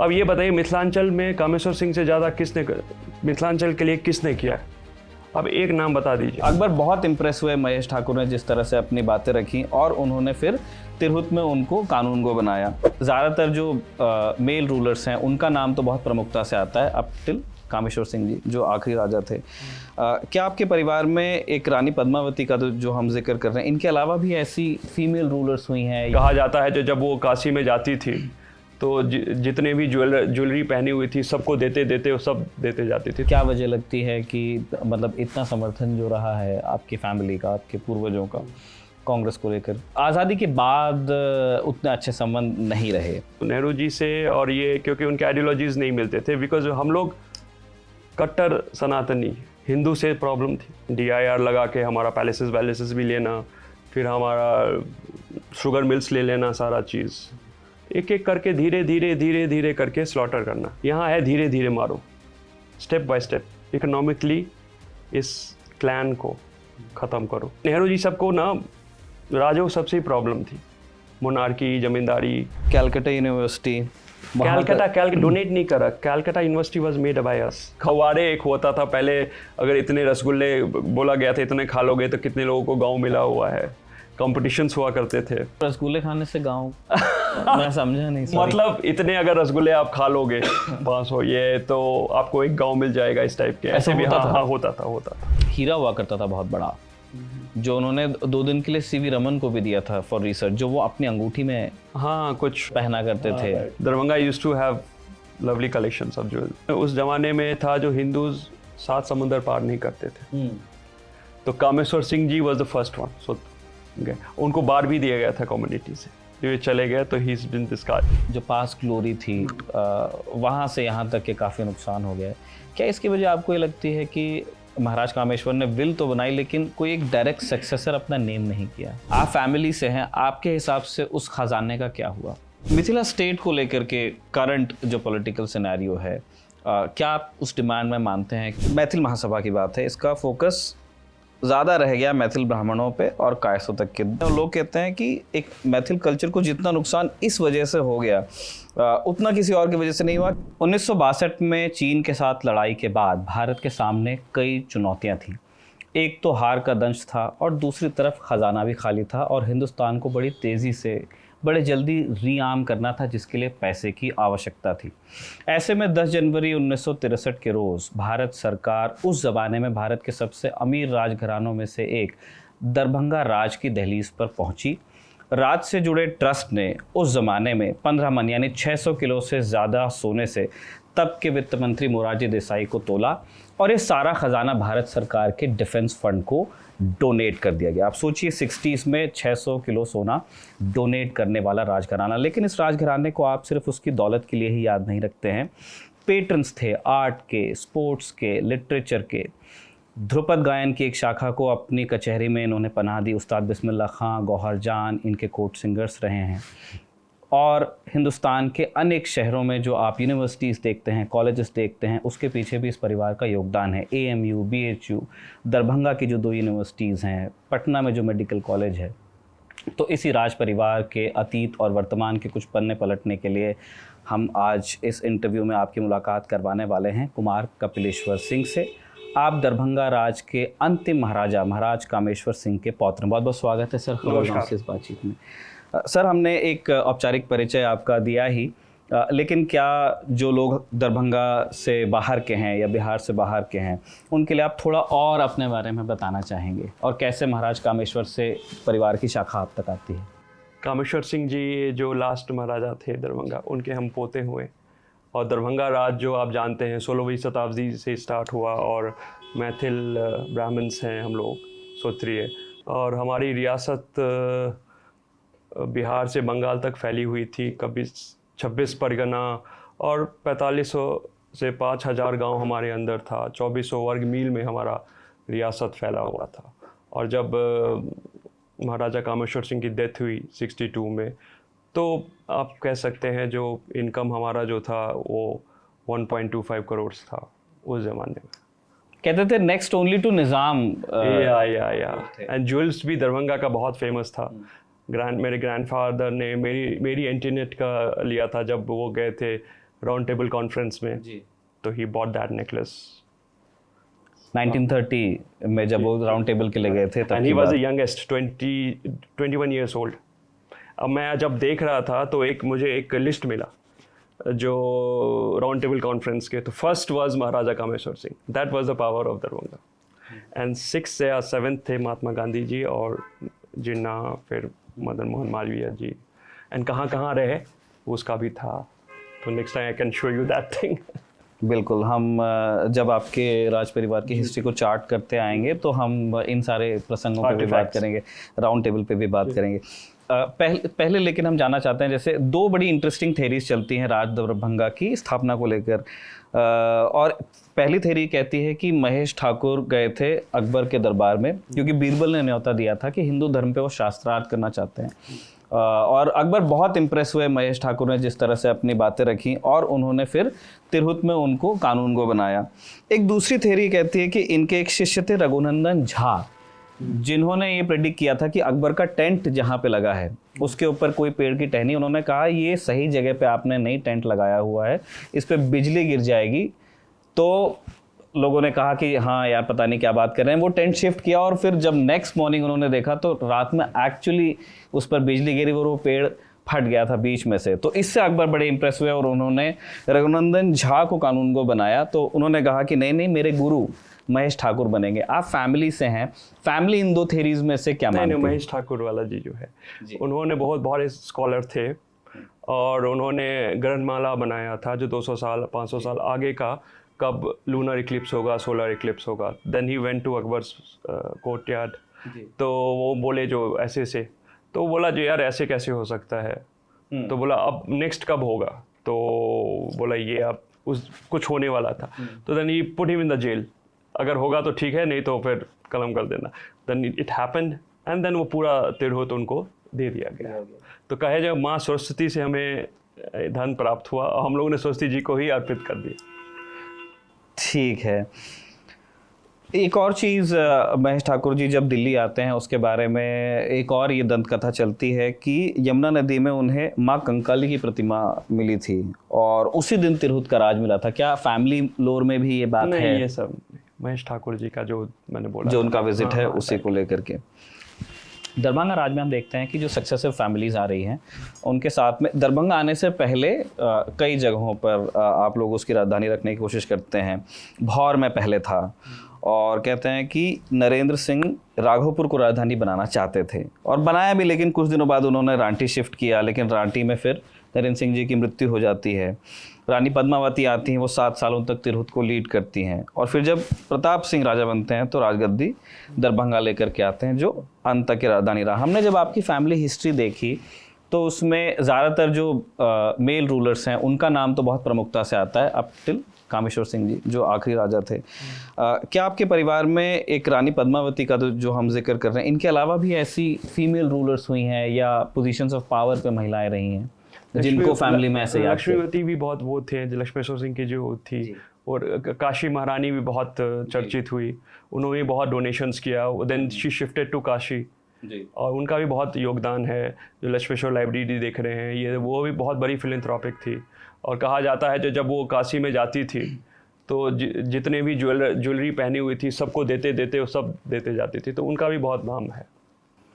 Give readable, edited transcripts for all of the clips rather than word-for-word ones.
अब ये बताइए मिथिलांचल में कामेश्वर सिंह से ज़्यादा मिथिलांचल के लिए किसने किया है? अब एक नाम बता दीजिए। अकबर बहुत इंप्रेस हुए महेश ठाकुर ने जिस तरह से अपनी बातें रखी, और उन्होंने फिर तिरहुत में उनको कानून गो बनाया। ज़्यादातर जो मेल रूलर्स हैं उनका नाम तो बहुत प्रमुखता से आता है अप टिल कामेश्वर सिंह जी जो आखिरी राजा थे। क्या आपके परिवार में एक रानी पद्मावती का जो हम जिक्र कर रहे हैं, इनके अलावा भी ऐसी फीमेल रूलर्स हुई हैं? कहा जाता है जो जब वो काशी में जाती थी तो जितने भी ज्वेलरी पहनी हुई थी सबको देते वो सब देते जाती थी। क्या वजह लगती है कि मतलब इतना समर्थन जो रहा है आपकी फैमिली का, आपके पूर्वजों का कांग्रेस को लेकर? आज़ादी के बाद उतने अच्छे संबंध नहीं रहे नेहरू जी से, और ये क्योंकि उनके आइडियोलॉजीज नहीं मिलते थे, बिकॉज हम लोग कट्टर सनातनी हिंदू से प्रॉब्लम थी। DIR लगा के हमारा पैलेसेस भी लेना, फिर हमारा शुगर मिल्स ले लेना, सारा चीज़ एक एक करके धीरे करके स्लॉटर करना। यहाँ है धीरे धीरे मारो, स्टेप बाय स्टेप इकोनॉमिकली इस क्लैन को ख़त्म करो। नेहरू जी सबको ना राजों सबसे ही प्रॉब्लम थी, monarchy, zamindari. Calcutta university Calcutta donate नहीं करा, Calcutta university was made by us. खवारे एक होता था पहले, अगर इतने रसगुल्ले बोला गया था इतने खा लोगे तो कितने लोगों को गाँव मिला हुआ है, कॉम्पिटिशन्स हुआ करते थे। रसगुल्ले खाने से गाँव मैं समझा नहीं। मतलब इतने अगर रसगुल्ले आप खा लोगे 500 ये तो आपको एक गांव मिल जाएगा, इस टाइप के। ऐसे भी हाँ होता था। हीरा हुआ करता था बहुत बड़ा, जो उन्होंने 2 दिन के लिए CV रमन को भी दिया था फॉर रिसर्च, जो वो अपनी अंगूठी में कुछ पहना करते थे। Darbhanga used to have lovely collections of jewellery. उस जमाने में था जो हिंदूज 7 समुंदर पार नहीं करते थे, तो कामेश्वर सिंह जी वॉज द फर्स्ट वन। सो उनको बार भी दिया गया था कम्युनिटी से, ये चले गए तो ही इज बीन डिस्कार्ड। जो पास ग्लोरी थी वहाँ से यहाँ तक के काफ़ी नुकसान हो गया। क्या इसकी वजह आपको ये लगती है कि महाराज कामेश्वर ने विल तो बनाई लेकिन कोई एक डायरेक्ट सक्सेसर अपना नेम नहीं किया? आप फैमिली से हैं, आपके हिसाब से उस खजाने का क्या हुआ? मिथिला स्टेट को लेकर के करंट जो पॉलिटिकल सिनेरियो है, क्या आप उस डिमांड में मानते हैं? मैथिल महासभा की बात है, इसका फोकस ज़्यादा रह गया मैथिल ब्राह्मणों पे और कायसों तक के। लोग कहते हैं कि एक मैथिल कल्चर को जितना नुकसान इस वजह से हो गया उतना किसी और की वजह से नहीं हुआ। 1962 में चीन के साथ लड़ाई के बाद भारत के सामने कई चुनौतियां थीं। एक तो हार का दंश था और दूसरी तरफ ख़जाना भी खाली था, और हिंदुस्तान को बड़ी तेज़ी से बड़े जल्दी रीआर्म करना था, जिसके लिए पैसे की आवश्यकता थी। ऐसे में 10 जनवरी 1963 के रोज़ भारत सरकार उस ज़माने में भारत के सबसे अमीर राजघरानों में से एक दरभंगा राज की दहलीज पर पहुंची। राज से जुड़े ट्रस्ट ने उस ज़माने में 15 मन यानी 600 किलो से ज़्यादा सोने से तब के वित्त मंत्री मोरारजी देसाई को तोला, और ये सारा ख़जाना भारत सरकार के डिफेंस फंड को डोनेट कर दिया गया। आप सोचिए 60s में 600 किलो सोना डोनेट करने वाला राजघराना। लेकिन इस राजघराने को आप सिर्फ उसकी दौलत के लिए ही याद नहीं रखते हैं। पेट्रन्स थे आर्ट के, स्पोर्ट्स के, लिटरेचर के। ध्रुपद गायन की एक शाखा को अपनी कचहरी में इन्होंने पनाह दी। उस्ताद बिस्मिल्लाह खां, गौहर जान इनके कोर्ट सिंगर्स रहे हैं। और हिंदुस्तान के अनेक शहरों में जो आप यूनिवर्सिटीज़ देखते हैं, कॉलेजेस देखते हैं, उसके पीछे भी इस परिवार का योगदान है। AMU, BHU, दरभंगा की जो 2 यूनिवर्सिटीज़ हैं, पटना में जो मेडिकल कॉलेज है। तो इसी राज परिवार के अतीत और वर्तमान के कुछ पन्ने पलटने के लिए हम आज इस इंटरव्यू में आपकी मुलाकात करवाने वाले हैं कुमार कपिलेश्वर सिंह से। आप दरभंगा राज के अंतिम महाराजा महाराज कामेश्वर सिंह के पौत्र। बहुत बहुत स्वागत है सर इस बातचीत में। सर, हमने एक औपचारिक परिचय आपका दिया ही, लेकिन क्या जो लोग दरभंगा से बाहर के हैं या बिहार से बाहर के हैं, उनके लिए आप थोड़ा और अपने बारे में बताना चाहेंगे, और कैसे महाराज कामेश्वर से परिवार की शाखा आप तक आती है? कामेश्वर सिंह जी जो लास्ट महाराजा थे दरभंगा, उनके हम पोते हुए। और दरभंगा राज जो आप जानते हैं 16वीं शताब्दी से स्टार्ट हुआ, और मैथिल ब्राह्मण्स हैं हम लोग, क्षत्रिय। और हमारी रियासत बिहार से बंगाल तक फैली हुई थी। कभी 26 परगना और 4500 से 5000 गांव हमारे अंदर था। 2400 वर्ग मील में हमारा रियासत फैला हुआ था। और जब महाराजा कामेश्वर सिंह की डेथ हुई 62 में, तो आप कह सकते हैं जो इनकम हमारा जो था वो 1.25 करोड़ था उस ज़माने में। कहते थे नेक्स्ट ओनली टू निज़ाम। या एंड ज्वेल्स भी दरभंगा का बहुत फेमस था। मेरे ग्रैंडफादर ने मेरी इंटरनेट का लिया था जब वो गए थे राउंड टेबल कॉन्फ्रेंस में, जी तो ही बॉट दैट नेकलेस 1930 में जब वो राउंड टेबल के लिए गए थे तब एंड की ही वाज बात। The youngest 21 years old. अब मैं जब देख रहा था तो मुझे एक लिस्ट मिला जो राउंड टेबल कॉन्फ्रेंस के, तो first was Maharaja Kameshwar Singh, that was the power of Darbhanga, and 6 या 7 थे महात्मा गांधी जी और जिन्ना, फिर मदन मोहन मालवीय जी, एंड कहाँ कहाँ रहे उसका भी था। तो next time I can show you that thing. बिल्कुल, हम जब आपके राज परिवार की हिस्ट्री को चार्ट करते आएंगे तो हम इन सारे प्रसंगों पे भी बात Artifacts. करेंगे, राउंड टेबल पे भी बात करेंगे। पहले लेकिन हम जानना चाहते हैं, जैसे 2 बड़ी इंटरेस्टिंग थेरीज चलती हैं राज दरभंगा की स्थापना को लेकर, और पहली थेरी कहती है कि महेश ठाकुर गए थे अकबर के दरबार में क्योंकि बीरबल ने न्योता दिया था कि हिंदू धर्म पे वो शास्त्रार्थ करना चाहते हैं, और अकबर बहुत इम्प्रेस हुए महेश ठाकुर ने जिस तरह से अपनी बातें रखी, और उन्होंने फिर तिरहुत में उनको कानून गो बनाया। एक दूसरी थेरी कहती है कि इनके एक शिष्य थे रघुनंदन झा, जिन्होंने ये प्रेडिक्ट किया था कि अकबर का टेंट जहाँ पे लगा है उसके ऊपर कोई पेड़ की टहनी, उन्होंने कहा ये सही जगह पे आपने नहीं टेंट लगाया हुआ है, इस पे बिजली गिर जाएगी। तो लोगों ने कहा कि हाँ यार पता नहीं क्या बात कर रहे हैं, वो टेंट शिफ्ट किया, और फिर जब नेक्स्ट मॉर्निंग उन्होंने देखा तो रात में एक्चुअली उस पर बिजली गिरी और वो पेड़ फट गया था बीच में से। तो इससे अकबर बड़े इंप्रेस हुए और उन्होंने रघुनंदन झा को कानून गो बनाया। तो उन्होंने कहा कि नहीं नहीं, मेरे गुरु महेश ठाकुर बनेंगे। आप फैमिली से हैं, फैमिली इन 2 थेरीज में से क्या मानती है? महेश ठाकुर वाला जी जो है, उन्होंने बहुत बड़े स्कॉलर थे और उन्होंने ग्रंथमाला बनाया था जो 200 साल 500 साल आगे का, कब लूनर इक्लिप्स होगा, सोलर इक्लिप्स होगा। Then he went to Akbar's courtyard, तो वो बोले जो ऐसे से, तो बोला जो यार ऐसे कैसे हो सकता है, तो बोला अब नेक्स्ट कब होगा, तो बोला ये अब उस कुछ होने वाला था, तो then he put him in the jail, अगर होगा तो ठीक है, नहीं तो फिर कलम कर देना। Then it happened and then वो पूरा तिरहुत उनको दे दिया गया। तो कहे जब माँ सरस्वती से हमें धन प्राप्त हुआ, हम लोगों ने सरस्वती जी को ही अर्पित कर दिया। ठीक है। एक और चीज़, महेश ठाकुर जी जब दिल्ली आते हैं उसके बारे में एक और ये दंत कथा चलती है कि यमुना नदी में उन्हें माँ कंकाली की प्रतिमा मिली थी और उसी दिन तिरहुत का राज मिला था। क्या फैमिली लोर में भी ये बात नहीं, है? ये सब महेश ठाकुर जी का जो मैंने बोला, जो उनका विजिट है उसी को लेकर के। दरभंगा राज में हम देखते हैं कि जो सक्सेसिव फैमिलीज आ रही हैं उनके साथ में, दरभंगा आने से पहले कई जगहों पर आप लोग उसकी राजधानी रखने की कोशिश करते हैं। भौर में पहले था और कहते हैं कि नरेंद्र सिंह राघोपुर को राजधानी बनाना चाहते थे और बनाया भी, लेकिन कुछ दिनों बाद उन्होंने रांटी शिफ्ट किया, लेकिन रांटी में फिर नरेंद्र सिंह जी की मृत्यु हो जाती है। रानी पद्मावती आती हैं, वो 7 सालों तक तिरहुत को लीड करती हैं और फिर जब प्रताप सिंह राजा बनते हैं तो राजगद्दी दरभंगा लेकर के आते हैं, जो अंत तक की राजधानी रहा। हमने जब आपकी फैमिली हिस्ट्री देखी तो उसमें ज़्यादातर जो मेल रूलर्स हैं उनका नाम तो बहुत प्रमुखता से आता है, अप टिल कामेश्वर सिंह जी जो आखिरी राजा थे। क्या आपके परिवार में एक रानी पद्मावती का जो हम जिक्र कर रहे हैं, इनके अलावा भी ऐसी फीमेल रूलर्स हुई हैं या पोजीशंस ऑफ पावर पे महिलाएं रही हैं जिनको फैमिली में ऐसे याद? लक्ष्मीवती भी बहुत वो थे, लक्ष्मेश्वर सिंह की जो थी, और काशी महारानी भी बहुत चर्चित हुई, उन्होंने बहुत डोनेशंस किया, then she shifted to Kashi और उनका भी बहुत योगदान है। जो लक्ष्मेश्वर लाइब्रेरी देख रहे हैं, ये वो भी बहुत बड़ी फिलैंथ्रोपिक थी और कहा जाता है जो जब वो काशी में जाती थी तो जितने भी ज्वेलरी पहनी हुई थी सबको देते वो सब देते जाती थी, तो उनका भी बहुत नाम है।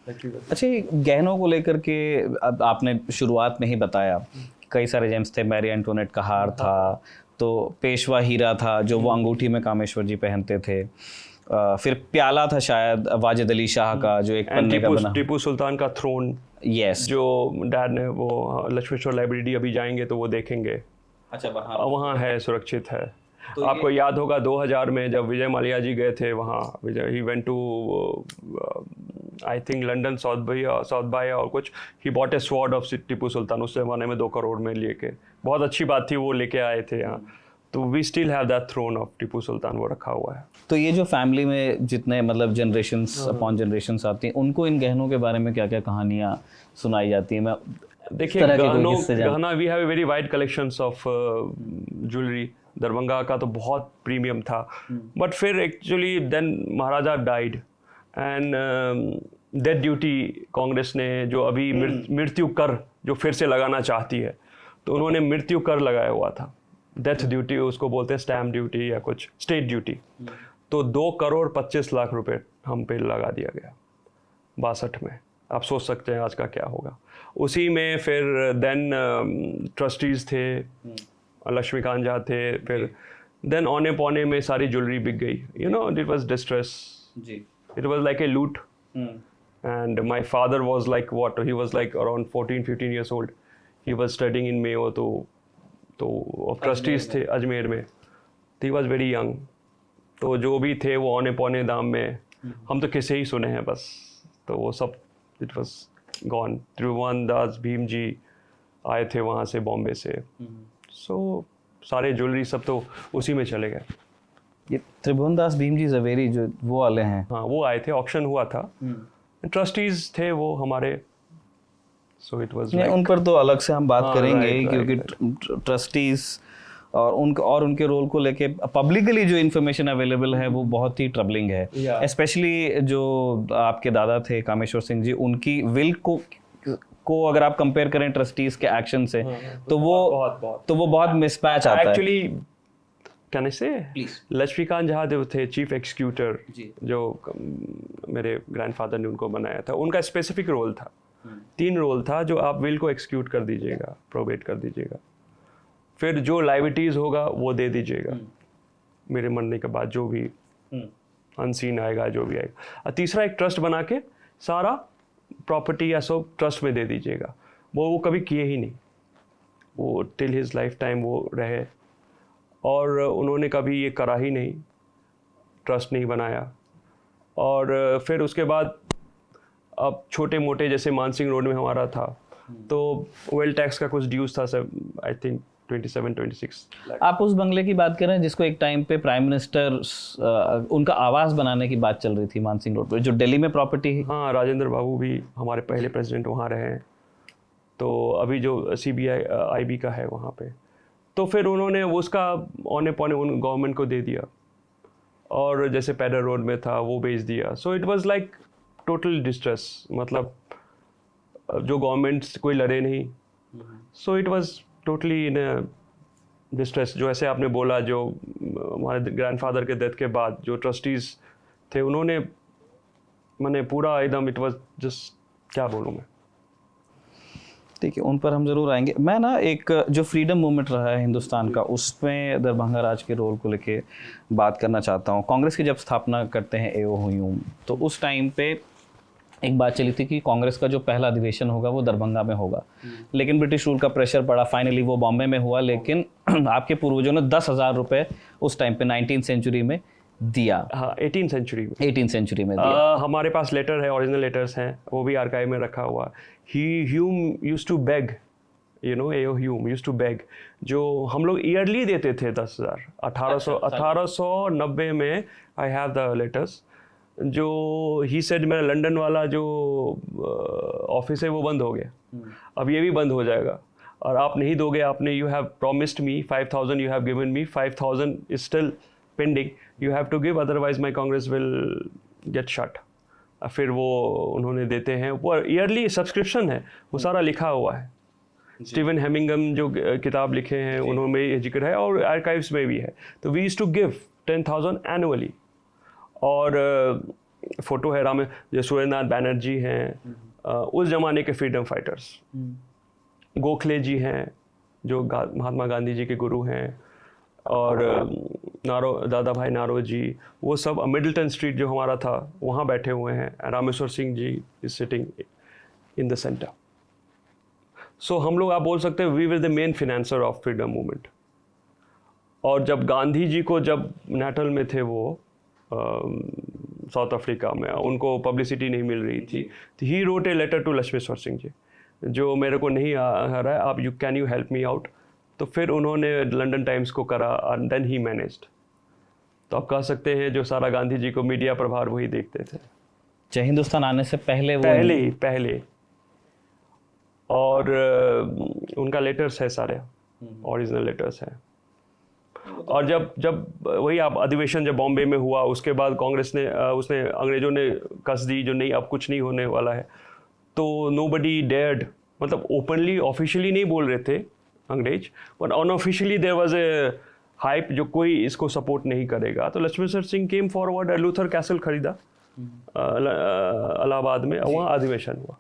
अच्छा, गहनों को लेकर के आपने शुरुआत में ही बताया कई सारे जेम्स थे, मैरी एंटोनेट का हार था, तो पेशवा हीरा था जो वो अंगूठी में कामेश्वर जी पहनते थे, फिर प्याला था शायद वाजिद अली शाह का जो एक पन्ने का बना, टिपू सुल्तान का थ्रोन, यस, जो डैड ने वो लक्ष्मेश्वर लाइब्रेरी अभी जाएंगे तो वो देखेंगे। अच्छा, वहाँ है, सुरक्षित है। तो आपको याद होगा 2000 में जब विजय माल्या जी गए थे वहाँ, Vijay he went to I think London Sotheby's और कुछ, he bought a sword of Tipu Sultan, उस जमाने में 2 करोड़ में लेके, बहुत अच्छी बात थी, वो लेके आए थे यहाँ। तो we still have that throne of Tipu Sultan, वो रखा हुआ है। तो ये जो फैमिली में जितने मतलब जनरेशंस अपॉन जनरेशंस आती हैं, उनको इन गहनों के बारे में क्या क्या कहानियाँ सुनाई जाती हैं? मैं देखिए, गहना we have a very wide collections of jewellery. Darbhanga का तो बहुत प्रीमियम था, बट फिर actually then Maharaja died and death duty Congress ने जो अभी मृत्यु कर जो फिर से लगाना चाहती है, तो उन्होंने मृत्यु कर लगाया हुआ था डेथ ड्यूटी, उसको बोलते हैं स्टैम्प ड्यूटी या कुछ स्टेट ड्यूटी, तो 2,25,00,000 रुपए हम पे लगा दिया गया 62 में। आप सोच सकते हैं आज का क्या होगा। उसी में फिर देन ट्रस्टीज़ थे, लक्ष्मीकांत झा थे, फिर देन औने पौने में सारी ज्वेलरी बिक गई। You know, it was distress, it was like a लूट। And my father was like what? He was like around 14-15 years old. He was studying in Mayo, तो trustees थे अजमेर में। He was very young. तो जो भी थे वो औने पौने दाम में, हम तो किसे ही सुने हैं बस। तो वो सब it was gone. त्रिभुवन दास भीम जी आए थे वहाँ से, बॉम्बे से। So सारे ज्वेलरी सब तो उसी में चले गए। ये त्रिभुवन दास भीम जी जवेरी जो वो वाले हैं, हाँ वो आए थे, ऑक्शन हुआ था, ट्रस्टीज थे वो हमारे। सो इट वाज उन पर तो अलग से हम बात हाँ, करेंगे right, क्योंकि ट्रस्टीज और उनके रोल को लेके पब्लिकली जो इन्फॉर्मेशन अवेलेबल है वो बहुत ही ट्रबलिंग है। स्पेशली जो आपके दादा थे कामेश्वर सिंह जी, उनकी विल को अगर आप कंपेयर करें ट्रस्टीज के एक्शन से, तो वो बहुत मिसमैच आता है। एक्चुअली कैन आई से, लक्ष्मीकांत झा जो थे चीफ एग्जीक्यूटर, जो मेरे ग्रैंडफादर ने उनको बनाया था, उनका स्पेसिफिक रोल था, 3 रोल था। जो आप विल को एक्सिक्यूट कर दीजिएगा, प्रोबेट कर दीजिएगा, फिर जो लाइबिलिटीज होगा वो दे दीजिएगा मेरे मरने के बाद, जो भी अनसीन आएगा, जो भी आएगा। और तीसरा एक ट्रस्ट बना के सारा प्रॉपर्टी या सब ट्रस्ट में दे दीजिएगा। वो कभी किए ही नहीं, वो टिल हिज लाइफ टाइम वो रहे, और उन्होंने कभी ये करा ही नहीं, ट्रस्ट नहीं बनाया। और फिर उसके बाद अब छोटे मोटे जैसे मानसिंह रोड में हमारा था, तो वेल टैक्स का कुछ ड्यूज था सर, आई थिंक 27-26। आप उस बंगले की बात कर रहे हैं जिसको एक टाइम पे प्राइम मिनिस्टर उनका आवास बनाने की बात चल रही थी मानसिंह रोड पर, जो दिल्ली में प्रॉपर्टी है। हाँ, राजेंद्र बाबू भी हमारे पहले प्रेसिडेंट वहाँ रहे हैं, तो अभी जो CBI IB का है वहाँ पे। तो फिर उन्होंने उसका औने पौने उन गवर्नमेंट को दे दिया, और जैसे पैडर रोड में था वो बेच दिया। सो it was like total distress, मतलब जो गवर्नमेंट कोई लड़े नहीं। सो it was totally in distress. जो ऐसे आपने बोला, जो हमारे ग्रैंडफादर के डेथ के बाद जो ट्रस्टीज़ थे, उन्होंने मैंने पूरा एकदम, इट वाज जस्ट, क्या बोलूँ मैं। ठीक है, उन पर हम ज़रूर आएंगे। मैं ना एक जो फ्रीडम मूवमेंट रहा है हिंदुस्तान का, उसमें दरभंगा राज के रोल को लेके बात करना चाहता हूँ। कांग्रेस की जब स्थापना करते हैं AO हुयूम, तो उस टाइम पे एक बात चली थी कि कांग्रेस का जो पहला अधिवेशन होगा वो दरभंगा में होगा, लेकिन ब्रिटिश रूल का प्रेशर पड़ा, फाइनली वो बॉम्बे में हुआ। लेकिन आपके पूर्वजों ने 10,000 रुपये उस टाइम पे 19th सेंचुरी में दिया। हाँ, 18th सेंचुरी में दिया। हमारे पास लेटर है, ओरिजिनल लेटर्स हैं, वो भी आर्काइव में रखा हुआ। Hume used to beg, you know, AO Hume used to beg, जो हम लोग ईयरली देते थे 10,000। 1890 में आई हैव द लेटर्स। जो ही सेड मेरा लंदन वाला जो ऑफिस है वो बंद हो गया, अब ये भी बंद हो जाएगा, और आप नहीं दोगे, आपने, you have promised me 5,000, you have given me 5,000 is still pending, you have to give, otherwise my Congress will get shut. फिर वो उन्होंने देते हैं, वो ईयरली सब्सक्रिप्शन है, वो सारा लिखा हुआ है। स्टीवन हेमिंगम जो किताब लिखे हैं उन्होंने ये जिक्र है, और आर्काइव्स में भी है। तो we used to give 10,000 annually. और फोटो है राम, जो सूर्यनाथ बैनर्जी हैं, उस जमाने के फ्रीडम फाइटर्स, गोखले जी हैं जो महात्मा गांधी जी के गुरु हैं, और दादा भाई नारो जी, वो सब मिडलटन स्ट्रीट जो हमारा था वहाँ बैठे हुए हैं। Rameshwar Singh ji is sitting in the centre. So हम लोग, आप बोल सकते हैं, we were the main financer of freedom movement. और जब गांधी जी को, जब नेटल में थे वो साउथ अफ्रीका में, उनको पब्लिसिटी नहीं मिल रही थी, तो he wrote a letter to Lakshmeshwar Singh ji, जो मेरे को नहीं आ रहा है, आप can you help me out. तो फिर उन्होंने लंदन टाइम्स को करा, और देन ही मैनेज्ड। तो आप कह सकते हैं जो सारा गांधी जी को मीडिया प्रभार वही देखते थे। जय हिंदुस्तान आने से पहले पहले और उनका लेटर्स है, सारे ओरिजिनल लेटर्स हैं। और जब वही आप अधिवेशन जब बॉम्बे में हुआ, उसके बाद कांग्रेस ने उसने अंग्रेजों ने कस दी जो नहीं, अब कुछ नहीं होने वाला है, तो नोबडी डेयर्ड, मतलब ओपनली ऑफिशियली नहीं बोल रहे थे, अंग्रेज, but unofficially there was a hype जो कोई इसको सपोर्ट नहीं करेगा, तो Lakshman Singh came forward, Luther castle खरीदा इलाहाबाद में, वहाँ अधिवेशन हुआ,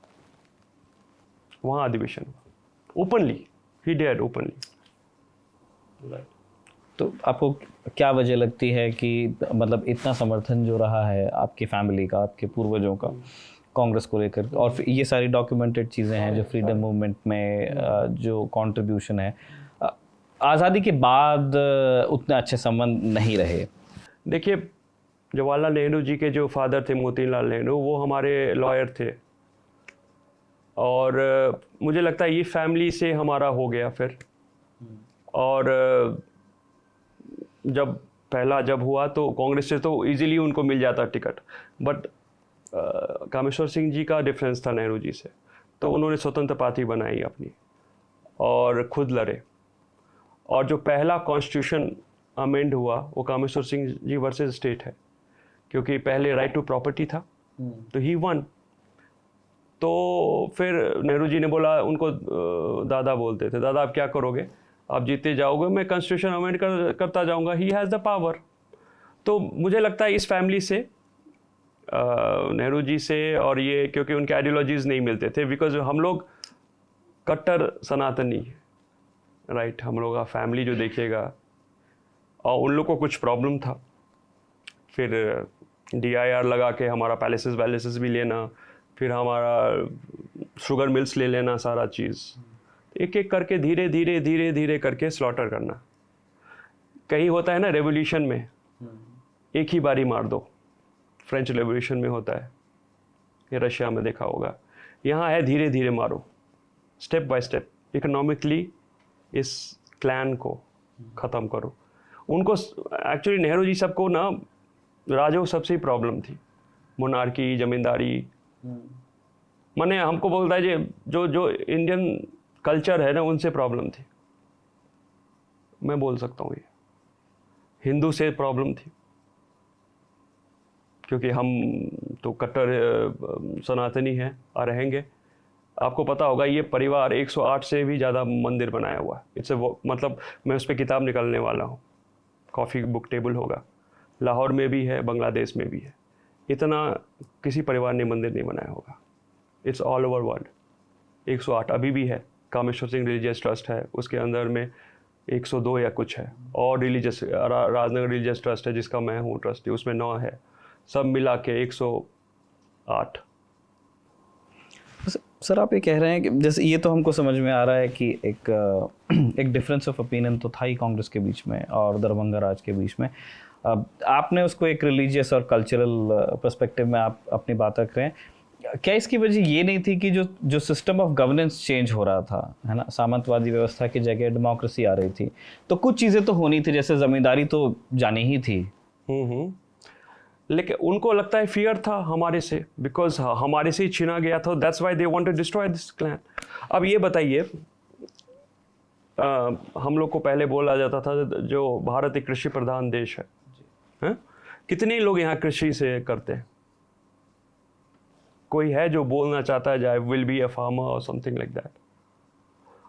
ओपनली, ही डेयर्ड ओपनली। तो आपको क्या वजह लगती है कि मतलब इतना समर्थन जो रहा है आपकी फैमिली का, आपके पूर्वजों का कांग्रेस को लेकर, और फिर ये सारी डॉक्यूमेंटेड चीज़ें हैं जो फ्रीडम मूवमेंट में जो कंट्रीब्यूशन है, आज़ादी के बाद उतने अच्छे संबंध नहीं रहे? देखिए, जवाहरलाल नेहरू जी के जो फादर थे मोतीलाल नेहरू, वो हमारे लॉयर थे, और मुझे लगता है ये फैमिली से हमारा हो गया फिर। और जब हुआ तो कांग्रेस से तो इजीली उनको मिल जाता टिकट, बट कामेश्वर सिंह जी का डिफरेंस था नेहरू जी से, तो उन्होंने स्वतंत्र पार्टी बनाई अपनी और खुद लड़े, और जो पहला कॉन्स्टिट्यूशन अमेंड हुआ वो कामेश्वर सिंह जी वर्सेस स्टेट है, क्योंकि पहले राइट टू प्रॉपर्टी था, तो ही वन। तो फिर नेहरू जी ने बोला, उनको दादा बोलते थे, दादा आप क्या करोगे, आप जीते जाओगे, मैं कॉन्स्टिट्यूशन अमेंड करता जाऊंगा, ही हैज़ द पावर। तो मुझे लगता है इस फैमिली से, नेहरू जी से, और ये क्योंकि उनके आइडियोलॉजीज़ नहीं मिलते थे, बिकॉज हम लोग कट्टर सनातनी, राइट, हम लोग का फैमिली जो देखिएगा, और उन लोग को कुछ प्रॉब्लम था, फिर DIR लगा के हमारा पैलेसेस भी लेना, फिर हमारा शुगर मिल्स ले लेना, सारा चीज़ एक एक करके धीरे धीरे करके स्लॉटर करना। कहीं होता है ना रेवोल्यूशन में, एक ही बारी मार दो, फ्रेंच रेवोल्यूशन में होता है, ये रशिया में देखा होगा, यहाँ है धीरे धीरे मारो, स्टेप बाय स्टेप, इकोनॉमिकली इस क्लैन को ख़त्म करो। उनको एक्चुअली नेहरू जी सबको ना राजो सबसे ही प्रॉब्लम थी, मोनार्की, जमींदारी, माने हमको बोलता है जो इंडियन कल्चर है ना, उनसे प्रॉब्लम थी, मैं बोल सकता हूँ, ये हिंदू से प्रॉब्लम थी, क्योंकि हम तो कट्टर सनातनी हैं और रहेंगे। आपको पता होगा ये परिवार 108 से भी ज़्यादा मंदिर बनाया हुआ है, इट्स मतलब मैं उस पर किताब निकालने वाला हूँ, कॉफ़ी बुक टेबल होगा, लाहौर में भी है, बांग्लादेश में भी है, इतना किसी परिवार ने मंदिर नहीं बनाया होगा, इट्स ऑल ओवर वर्ल्ड। 108 अभी भी है, कामेश्वर सिंह रिलीजियस ट्रस्ट है, उसके अंदर में 102 या कुछ है, और रिलीजियस राजनगर रिलीजियस ट्रस्ट है जिसका मैं हूँ ट्रस्टी, उसमें 9 है, सब मिला के 108। सर आप ये कह रहे हैं कि जैसे ये तो हमको समझ में आ रहा है कि एक डिफरेंस ऑफ ओपिनियन तो था ही कांग्रेस के बीच में और दरभंगा राज के बीच में, आपने उसको एक रिलीजियस और कल्चरल पर्सपेक्टिव में आप अपनी बात रख रहे हैं। क्या इसकी वजह ये नहीं थी कि जो सिस्टम ऑफ गवर्नेंस चेंज हो रहा था, है ना, सामंतवादी व्यवस्था की जगह डेमोक्रेसी आ रही थी, तो कुछ चीज़ें तो होनी थी, जैसे ज़मींदारी तो जानी ही थी। लेकिन उनको लगता है फियर था हमारे से, बिकॉज हमारे से ही छीना गया था, that's why they want to destroy this clan. अब ये बताइए, हम लोग को पहले बोला जाता था जो भारत एक कृषि प्रधान देश है? कितने लोग यहाँ कृषि से करते हैं? कोई है जो बोलना चाहता है I will be a farmer और समथिंग लाइक दैट?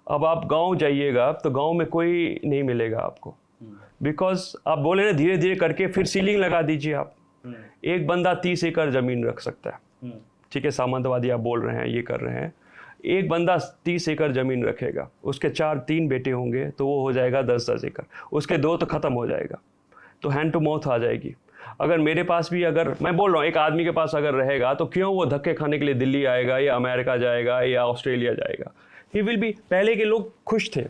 अब आप गांव जाइएगा तो गांव में कोई नहीं मिलेगा आपको, बिकॉज आप बोले ना धीरे धीरे करके, फिर सीलिंग लगा दीजिए आप, एक बंदा 30 एकड़ जमीन रख सकता है, ठीक है, सामंतवादी आप बोल रहे हैं, ये कर रहे हैं, एक बंदा 30 एकड़ जमीन रखेगा, उसके 3 बेटे होंगे तो वो हो जाएगा 10-10 एकड़, उसके 2 तो ख़त्म हो जाएगा, तो हैंड टू माउथ आ जाएगी। अगर मेरे पास भी, अगर मैं बोल रहा हूँ एक आदमी के पास अगर रहेगा तो क्यों वो धक्के खाने के लिए दिल्ली आएगा या अमेरिका जाएगा या ऑस्ट्रेलिया जाएगा? He will be. पहले के लोग खुश थे,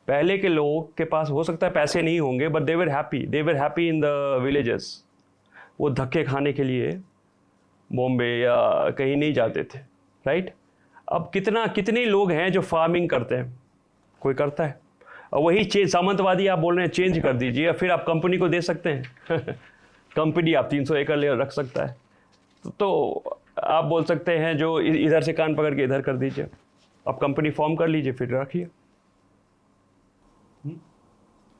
पहले के लोग के पास हो सकता है पैसे नहीं होंगे, but they were happy in the villages. वो धक्के खाने के लिए बॉम्बे या कहीं नहीं जाते थे, राइट? अब कितने लोग हैं जो फार्मिंग करते हैं? कोई करता है? और वही सामंतवादी आप बोल रहे हैं चेंज कर दीजिए, या फिर आप कंपनी को दे सकते हैं कंपनी आप 300 एकड़ ले रख सकता है, तो आप बोल सकते हैं जो इधर से कान पकड़ के इधर कर दीजिए, आप कंपनी फॉर्म कर लीजिए, फिर रखिए।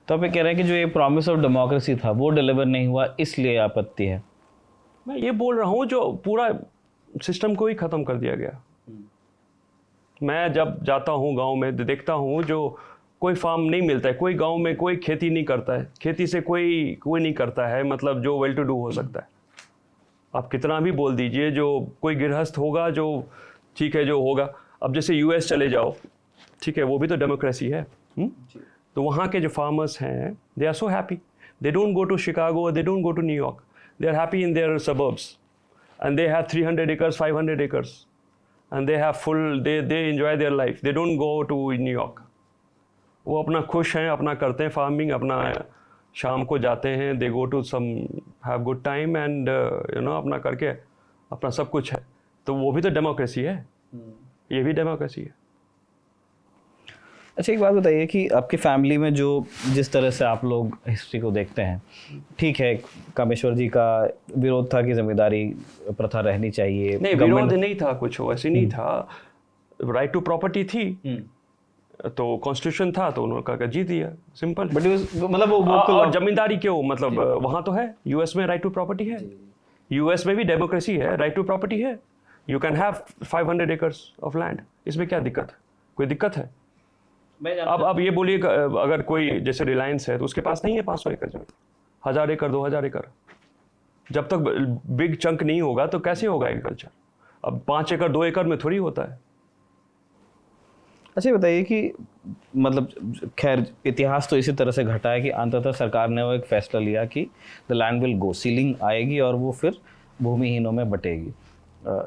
तो आप ये कह रहे हैं कि जो ये प्रॉमिस ऑफ डेमोक्रेसी था वो डिलीवर नहीं हुआ, इसलिए आपत्ति है? मैं ये बोल रहा हूँ जो पूरा सिस्टम को ही ख़त्म कर दिया गया। मैं जब जाता हूँ गांव में देखता हूँ जो कोई फार्म नहीं मिलता है, कोई गांव में कोई खेती नहीं करता है, खेती से कोई नहीं करता है, मतलब जो वेल टू डू हो सकता है। आप कितना भी बोल दीजिए, जो कोई गृहस्थ होगा जो ठीक है जो होगा। अब जैसे यूएस चले जाओ, ठीक है, वो भी तो डेमोक्रेसी है। तो वहाँ के जो फार्मर्स हैं, they are so happy, they don't go to Chicago, they don't go to New York, they are happy in their suburbs and they have 300 acres 500 acres and they have full, they enjoy their life, they don't go to New York। वो अपना खुश हैं, अपना करते हैं farming, अपना शाम को जाते हैं, they go to some have good time and you know अपना करके अपना सब कुछ है। तो वो भी तो डेमोक्रेसी है, ये भी डेमोक्रेसी है। अच्छा, एक बात बताइए कि आपकी फैमिली में जो जिस तरह से आप लोग हिस्ट्री को देखते हैं, ठीक है, कामेश्वर जी का विरोध था कि जमींदारी प्रथा रहनी चाहिए, नहीं विरोध नहीं था, कुछ वैसे नहीं था, राइट टू प्रॉपर्टी थी, तो कॉन्स्टिट्यूशन था तो उन्होंने कहा जी दिया, सिंपल। बट मतलब वो और जमींदारी क्यों, मतलब वहाँ तो है, यूएस में राइट टू प्रॉपर्टी है, यूएस में भी डेमोक्रेसी है, राइट टू प्रॉपर्टी है, you can have 500 acres of land, इसमें क्या दिक्कत है, कोई दिक्कत है? अब ये बोलिए अगर कोई जैसे रिलायंस है तो उसके पास नहीं है 500 एकड़ जमीन, 1000 एकड़ 2000 एकड़, जब तक बिग चंक नहीं होगा तो कैसे होगा एग्रीकल्चर? अब 5 एकड़ 2 एकड़ में थोड़ी होता है। अच्छा बताइए कि मतलब खैर इतिहास तो इसी तरह से घटा है कि अंततः सरकार ने वो एक फैसला लिया कि the land will go, ceiling आएगी और वो फिर भूमिहीनों में बटेगी,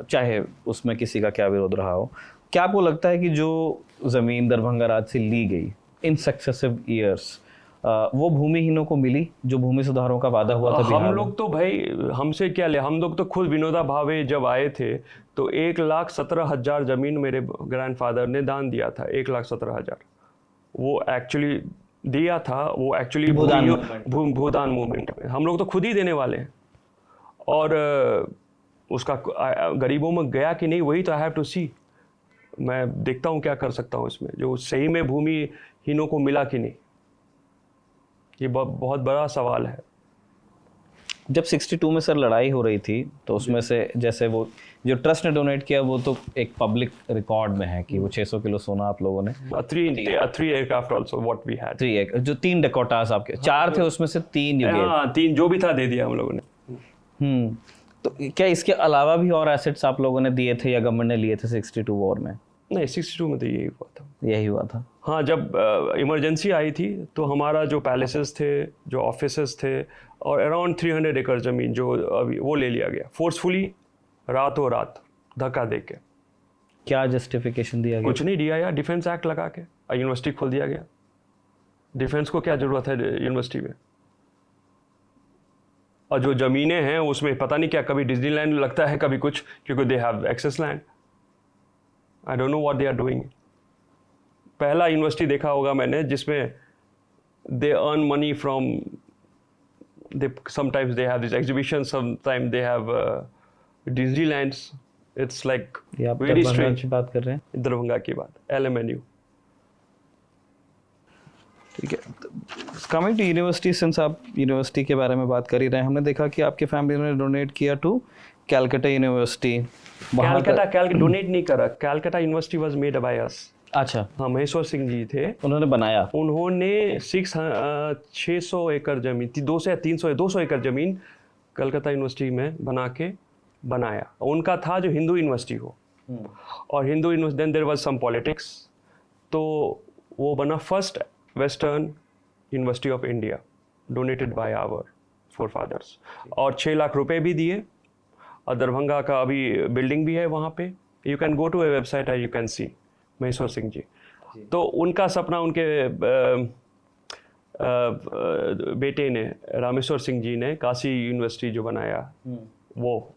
चाहे उसमें किसी का क्या विरोध रहा हो। क्या आपको लगता है कि जो ज़मीन दरभंगा राज से ली गई इन सक्सेसिव ईयर्स, वो भूमिहीनों को मिली जो भूमि सुधारों का वादा हुआ था बिहार में? हम लोग तो भाई हमसे क्या ले, हम लोग तो खुद विनोदा भावे जब आए थे तो 1,17,000 जमीन मेरे ग्रैंडफादर ने दान दिया था, 1,17,000 वो एक्चुअली दिया था, वो एक्चुअली भूदान मूवमेंट में हम लोग तो खुद ही देने वाले हैं। और उसका गरीबों में गया कि नहीं वही तो आई हैव टू सी, मैं देखता हूँ क्या कर सकता हूँ इसमें, जो सही में भूमिहीनों को मिला कि नहीं, ये बहुत बड़ा सवाल है। जब 62 में सर लड़ाई हो रही थी तो उसमें से जैसे वो जो ट्रस्ट ने डोनेट किया वो तो एक पब्लिक रिकॉर्ड में है कि वो 600 किलो सोना आप लोगों ने, 3 aircraft also what we had, 3 जो 3 डेकोटास आपके 4 थे उसमें से 3 you gave। हाँ 3 जो भी था दे दिया हम लोगों ने। तो क्या इसके अलावा भी और एसेट्स आप लोगों ने दिए थे या गवर्नमेंट ने लिए थे 62 वॉर में? नहीं 62 में तो यही हुआ था। हाँ, जब इमरजेंसी आई थी तो हमारा जो पैलेसेस थे, जो ऑफिसेस थे और अराउंड 300 एकड़ ज़मीन जो अभी वो ले लिया गया फोर्सफुली, रातों रात धक्का दे के। क्या जस्टिफिकेशन दिया गया? कुछ नहीं दिया यार, डिफेंस एक्ट लगा के यूनिवर्सिटी खोल दिया गया। डिफेंस को क्या ज़रूरत है यूनिवर्सिटी में? और जो ज़मीनें हैं उसमें पता नहीं क्या, कभी डिज्नीलैंड लगता है, कभी कुछ, क्योंकि they have access land. I don't know what they are doing. पहला यूनिवर्सिटी देखा होगा मैंने जिसमें they earn money from, they sometimes they have this exhibition, sometimes they have Disneylands, it's like very strange. की बात कर रहे हैं? दरभंगा की बात, LMNU। ठीक है, कमिंग टू यूनिवर्सिटी, सिंस आप यूनिवर्सिटी के बारे में बात कर ही रहे हैं, हमने देखा कि आपकी फैमिली ने डोनेट किया to Calcutta university. Calcutta donate नहीं करा, Calcutta university was made by us. अच्छा, हाँ, महेश्वर सिंह जी थे, उन्होंने बनाया। उन्होंने 600 एकड़ जमीन, 200 या 200 एकड़ जमीन कलकत्ता यूनिवर्सिटी में बना के बनाया। उनका था जो हिंदू यूनिवर्सिटी हो, और Hindu university, then there was some politics, तो वो बना first western university of India, donated by our forefathers, और 6 लाख रुपए भी दिए। और दरभंगा का अभी बिल्डिंग भी है वहाँ पे, you can go to a website and you can see Maheshwar Singh ji. तो उनका सपना, उनके बेटे ने, रामेश्वर सिंह जी ने काशी यूनिवर्सिटी जो बनाया वो,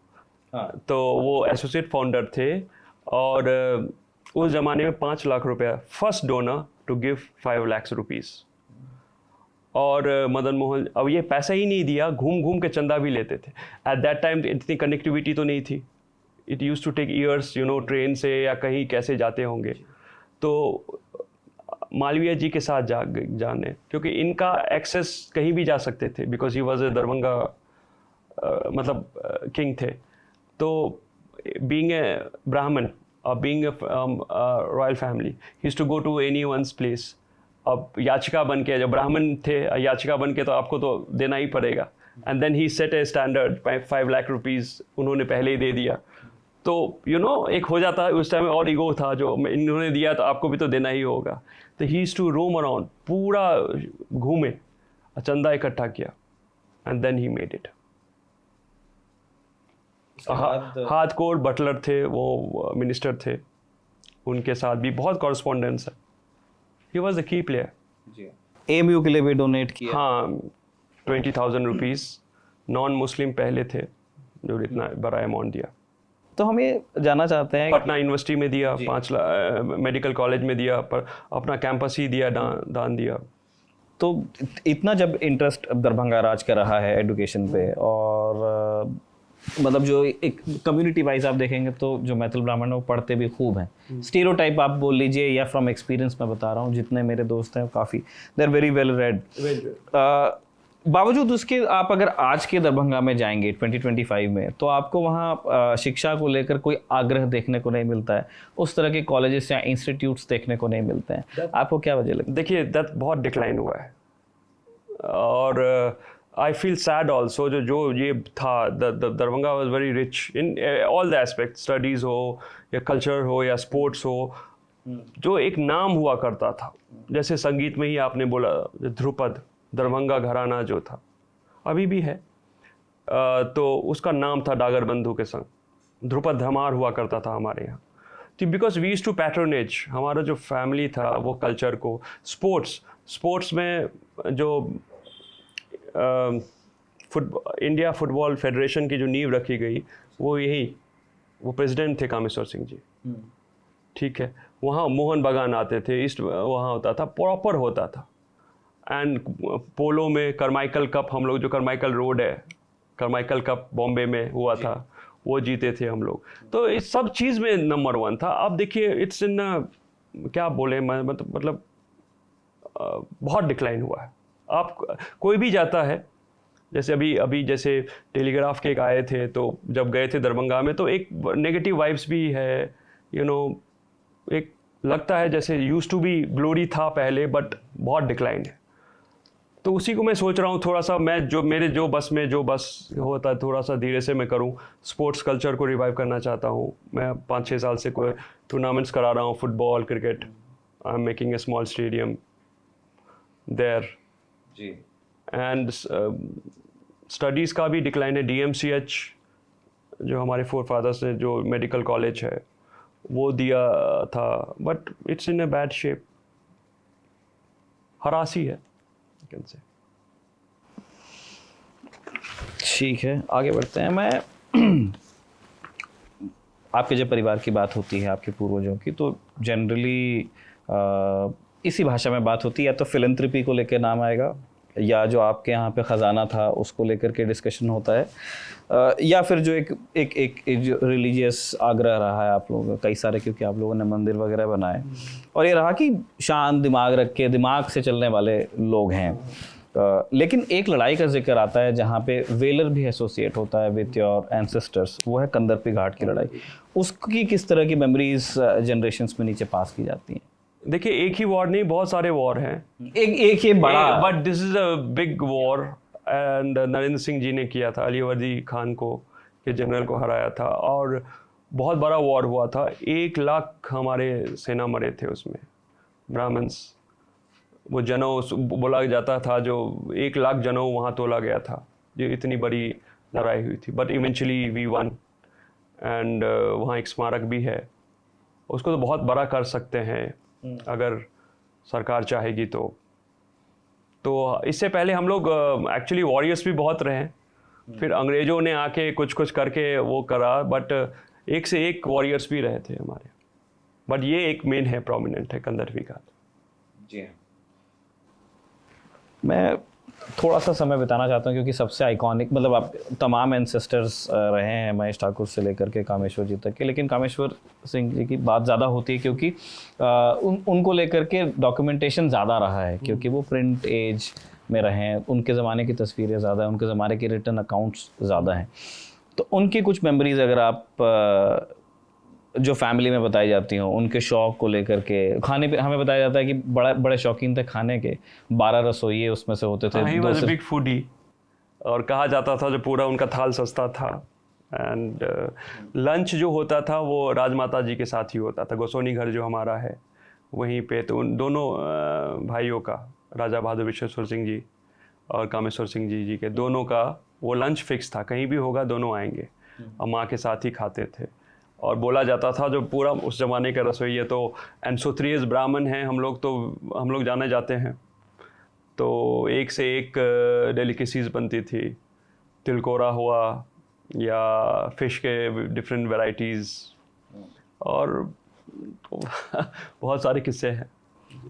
तो वो एसोसिएट फाउंडर थे, और उस ज़माने में 5 लाख रुपया, first donor to give 5 lakh rupees. और मदन मोहन, अब ये पैसा ही नहीं दिया, घूम घूम के चंदा भी लेते थे। एट दैट टाइम इतनी कनेक्टिविटी तो नहीं थी, it use to take years, you know, train से या कहीं कैसे जाते होंगे। तो मालवीय जी के साथ जाने, क्योंकि इनका एक्सेस कहीं भी जा सकते थे, because he was a Darbhanga मतलब किंग थे। तो बीइंग ए ब्राह्मण और being a royal family, he used to go to any one's place, अब याचिका बन के, जब ब्राह्मण थे याचिका बन के तो आपको तो देना ही पड़ेगा। And then he set a standard 5 lakh rupees उन्होंने पहले ही दे दिया। तो एक हो जाता है उस टाइम और ईगो था, जो इन्होंने दिया तो आपको भी तो देना ही होगा। तो he used to roam around, पूरा घूमे, चंदा इकट्ठा किया, and then he made it. Hardcore butler थे वो, मिनिस्टर थे, उनके साथ भी बहुत कॉरेस्पॉन्डेंस है। He was the key player. AMU के लिए भी डोनेट किया। हाँ, 20,000 रुपीज़ नॉन मुस्लिम पहले थे जो इतना बड़ा अमाउंट दिया। तो हम ये जानना चाहते हैं, पटना यूनिवर्सिटी में दिया 5 लाख, मेडिकल कॉलेज में दिया, पर अपना कैंपस ही दिया, दान दिया। तो इतना जब इंटरेस्ट दरभंगा राज का रहा है एजुकेशन पे, और मतलब जो एक कम्युनिटी वाइज आप देखेंगे तो जो मैथिल ब्राह्मण है वो पढ़ते भी खूब हैं। स्टीरियोटाइप आप बोल लीजिए या फ्रॉम एक्सपीरियंस मैं बता रहा हूँ, जितने मेरे दोस्त हैं काफ़ी they are very well read. बावजूद उसके आप अगर आज के दरभंगा में जाएंगे 2025 में, तो आपको वहाँ शिक्षा को लेकर कोई आग्रह देखने को नहीं मिलता है, उस तरह के कॉलेजेस या इंस्टीट्यूट्स देखने को नहीं मिलते हैं। आपको क्या वजह लगती है? देखिए, दैट बहुत डिक्लाइन हुआ है, और आई फील सैड ऑल्सो। जो ये था, Darbhanga was very rich in all the aspect, studies हो या कल्चर हो या स्पोर्ट्स हो। जो एक नाम हुआ करता था, जैसे संगीत में ही आपने बोला ध्रुपद, दरभंगा घराना जो था, अभी भी है, तो उसका नाम था डागर बंधु के संग। ध्रुपद धमार हुआ करता था हमारे यहाँ, तो because we used to patronage, हमारा जो फैमिली था वो कल्चर को। स्पोर्ट्स में जो इंडिया फुटबॉल फेडरेशन की जो नींव रखी गई, वो प्रेसिडेंट थे कामेश्वर सिंह जी, ठीक है। वहाँ मोहन बागान आते थे, ईस्ट वहाँ होता था, प्रॉपर होता था। एंड पोलो में करमाइकल कप, हम लोग जो करमाइकल रोड है, करमाइकल कप बॉम्बे में हुआ था, वो जीते थे हम लोग। तो इस सब चीज़ में नंबर 1 था। अब देखिए, इट्स इन क्या बोले, मतलब बहुत डिक्लाइन हुआ है। आप कोई भी जाता है, जैसे अभी जैसे टेलीग्राफ के एक आए थे, तो जब गए थे दरभंगा में, तो एक नेगेटिव वाइब्स भी है, एक लगता है जैसे यूज्ड टू बी ग्लोरी था पहले, बट बहुत डिक्लाइन है। तो उसी को मैं सोच रहा हूँ थोड़ा सा, मैं जो बस होता है, थोड़ा सा धीरे से मैं करूँ। स्पोर्ट्स कल्चर को रिवाइव करना चाहता हूँ। मैं 5-6 साल से कोई टूर्नामेंट्स करा रहा हूँ, football, cricket. I am making a small stadium there ji. And studies का भी डिक्लाइन है। DMCH जो हमारे फोरफादर्स ने, जो मेडिकल कॉलेज है, वो दिया था, but it's in a bad shape, हरासी है कैन से। ठीक है, आगे बढ़ते हैं। मैं आपके जब परिवार की बात होती है, आपके पूर्वजों की, तो जनरली इसी भाषा में बात होती है, या तो फिलैंथ्रोपी को लेकर नाम आएगा, या जो आपके यहाँ पे ख़जाना था उसको लेकर के डिस्कशन होता है, या फिर जो एक जो रिलीजियस आग्रह रहा है आप लोगों का, कई सारे, क्योंकि आप लोगों ने मंदिर वगैरह बनाए, और ये रहा कि शांत दिमाग रख के, दिमाग से चलने वाले लोग हैं। लेकिन एक लड़ाई का जिक्र आता है जहाँ पे वेलर भी एसोसिएट होता है विथ योर एंसेस्टर्स, वो है कंदरपी घाट की लड़ाई। उसकी किस तरह की मेमोरीज जनरेशंस में नीचे पास की जाती हैं? देखिए, एक ही वॉर नहीं, बहुत सारे वॉर हैं। एक ये बड़ा, but this is a big war, and Narendra Singh ji ने किया था, अली वर्दी खान को के जनरल को हराया था, और बहुत बड़ा वॉर हुआ था। 1 लाख हमारे सेना मरे थे उसमें, ब्राह्मण्स। वो जनों बोला जाता था, जो 1 लाख जनों वहाँ तोला गया था, जो इतनी बड़ी लड़ाई हुई थी। But eventually we won, and वहाँ एक स्मारक भी है। उसको तो बहुत बड़ा कर सकते हैं अगर सरकार चाहेगी तो इससे पहले हम लोग एक्चुअली वॉरियर्स भी बहुत रहे, फिर अंग्रेज़ों ने आके कुछ करके वो करा, बट एक से एक वॉरियर्स भी रहे थे हमारे। बट ये एक मेन है, प्रोमिनेंट है कंदरपी घाट। जी हाँ। मैं थोड़ा सा समय बिताना चाहता हूँ, क्योंकि सबसे आइकॉनिक, मतलब आप तमाम एंसेस्टर्स रहे हैं महेश ठाकुर से लेकर के कामेश्वर जी तक के, लेकिन कामेश्वर सिंह जी की बात ज़्यादा होती है, क्योंकि उनको लेकर के डॉक्यूमेंटेशन ज़्यादा रहा है, क्योंकि वो प्रिंट एज में रहे हैं, उनके ज़माने की तस्वीरें ज़्यादा हैं, उनके ज़माने के रिटर्न अकाउंट्स ज़्यादा हैं। तो उनकी कुछ मेमोरीज अगर आप जो फैमिली में बताई जाती हो, उनके शौक को लेकर के, खाने पे हमें बताया जाता है कि बड़े शौकीन थे खाने के, 12 रसोइये उसमें से होते थे। He was a big foodie, और कहा जाता था जो पूरा उनका थाल सस्ता था। एंड लंच जो होता था वो राजमाता जी के साथ ही होता था। गोसोनी घर जो हमारा है वहीं पे, तो उन दोनों भाइयों का, राजा बहादुर विश्वेश्वर सिंह जी और कामेश्वर सिंह जी के दोनों का वो लंच फिक्स था, कहीं भी होगा दोनों आएंगे और माँ के साथ ही खाते थे। और बोला जाता था जो पूरा उस ज़माने का रसोई है, तो एंसोथ्रियस ब्राह्मण हैं हम लोग, तो हम लोग जाने जाते हैं, तो एक से एक डेलिकेसीज बनती थी। तिलकोरा हुआ या फिश के डिफरेंट वैरायटीज़, और बहुत सारे किस्से हैं।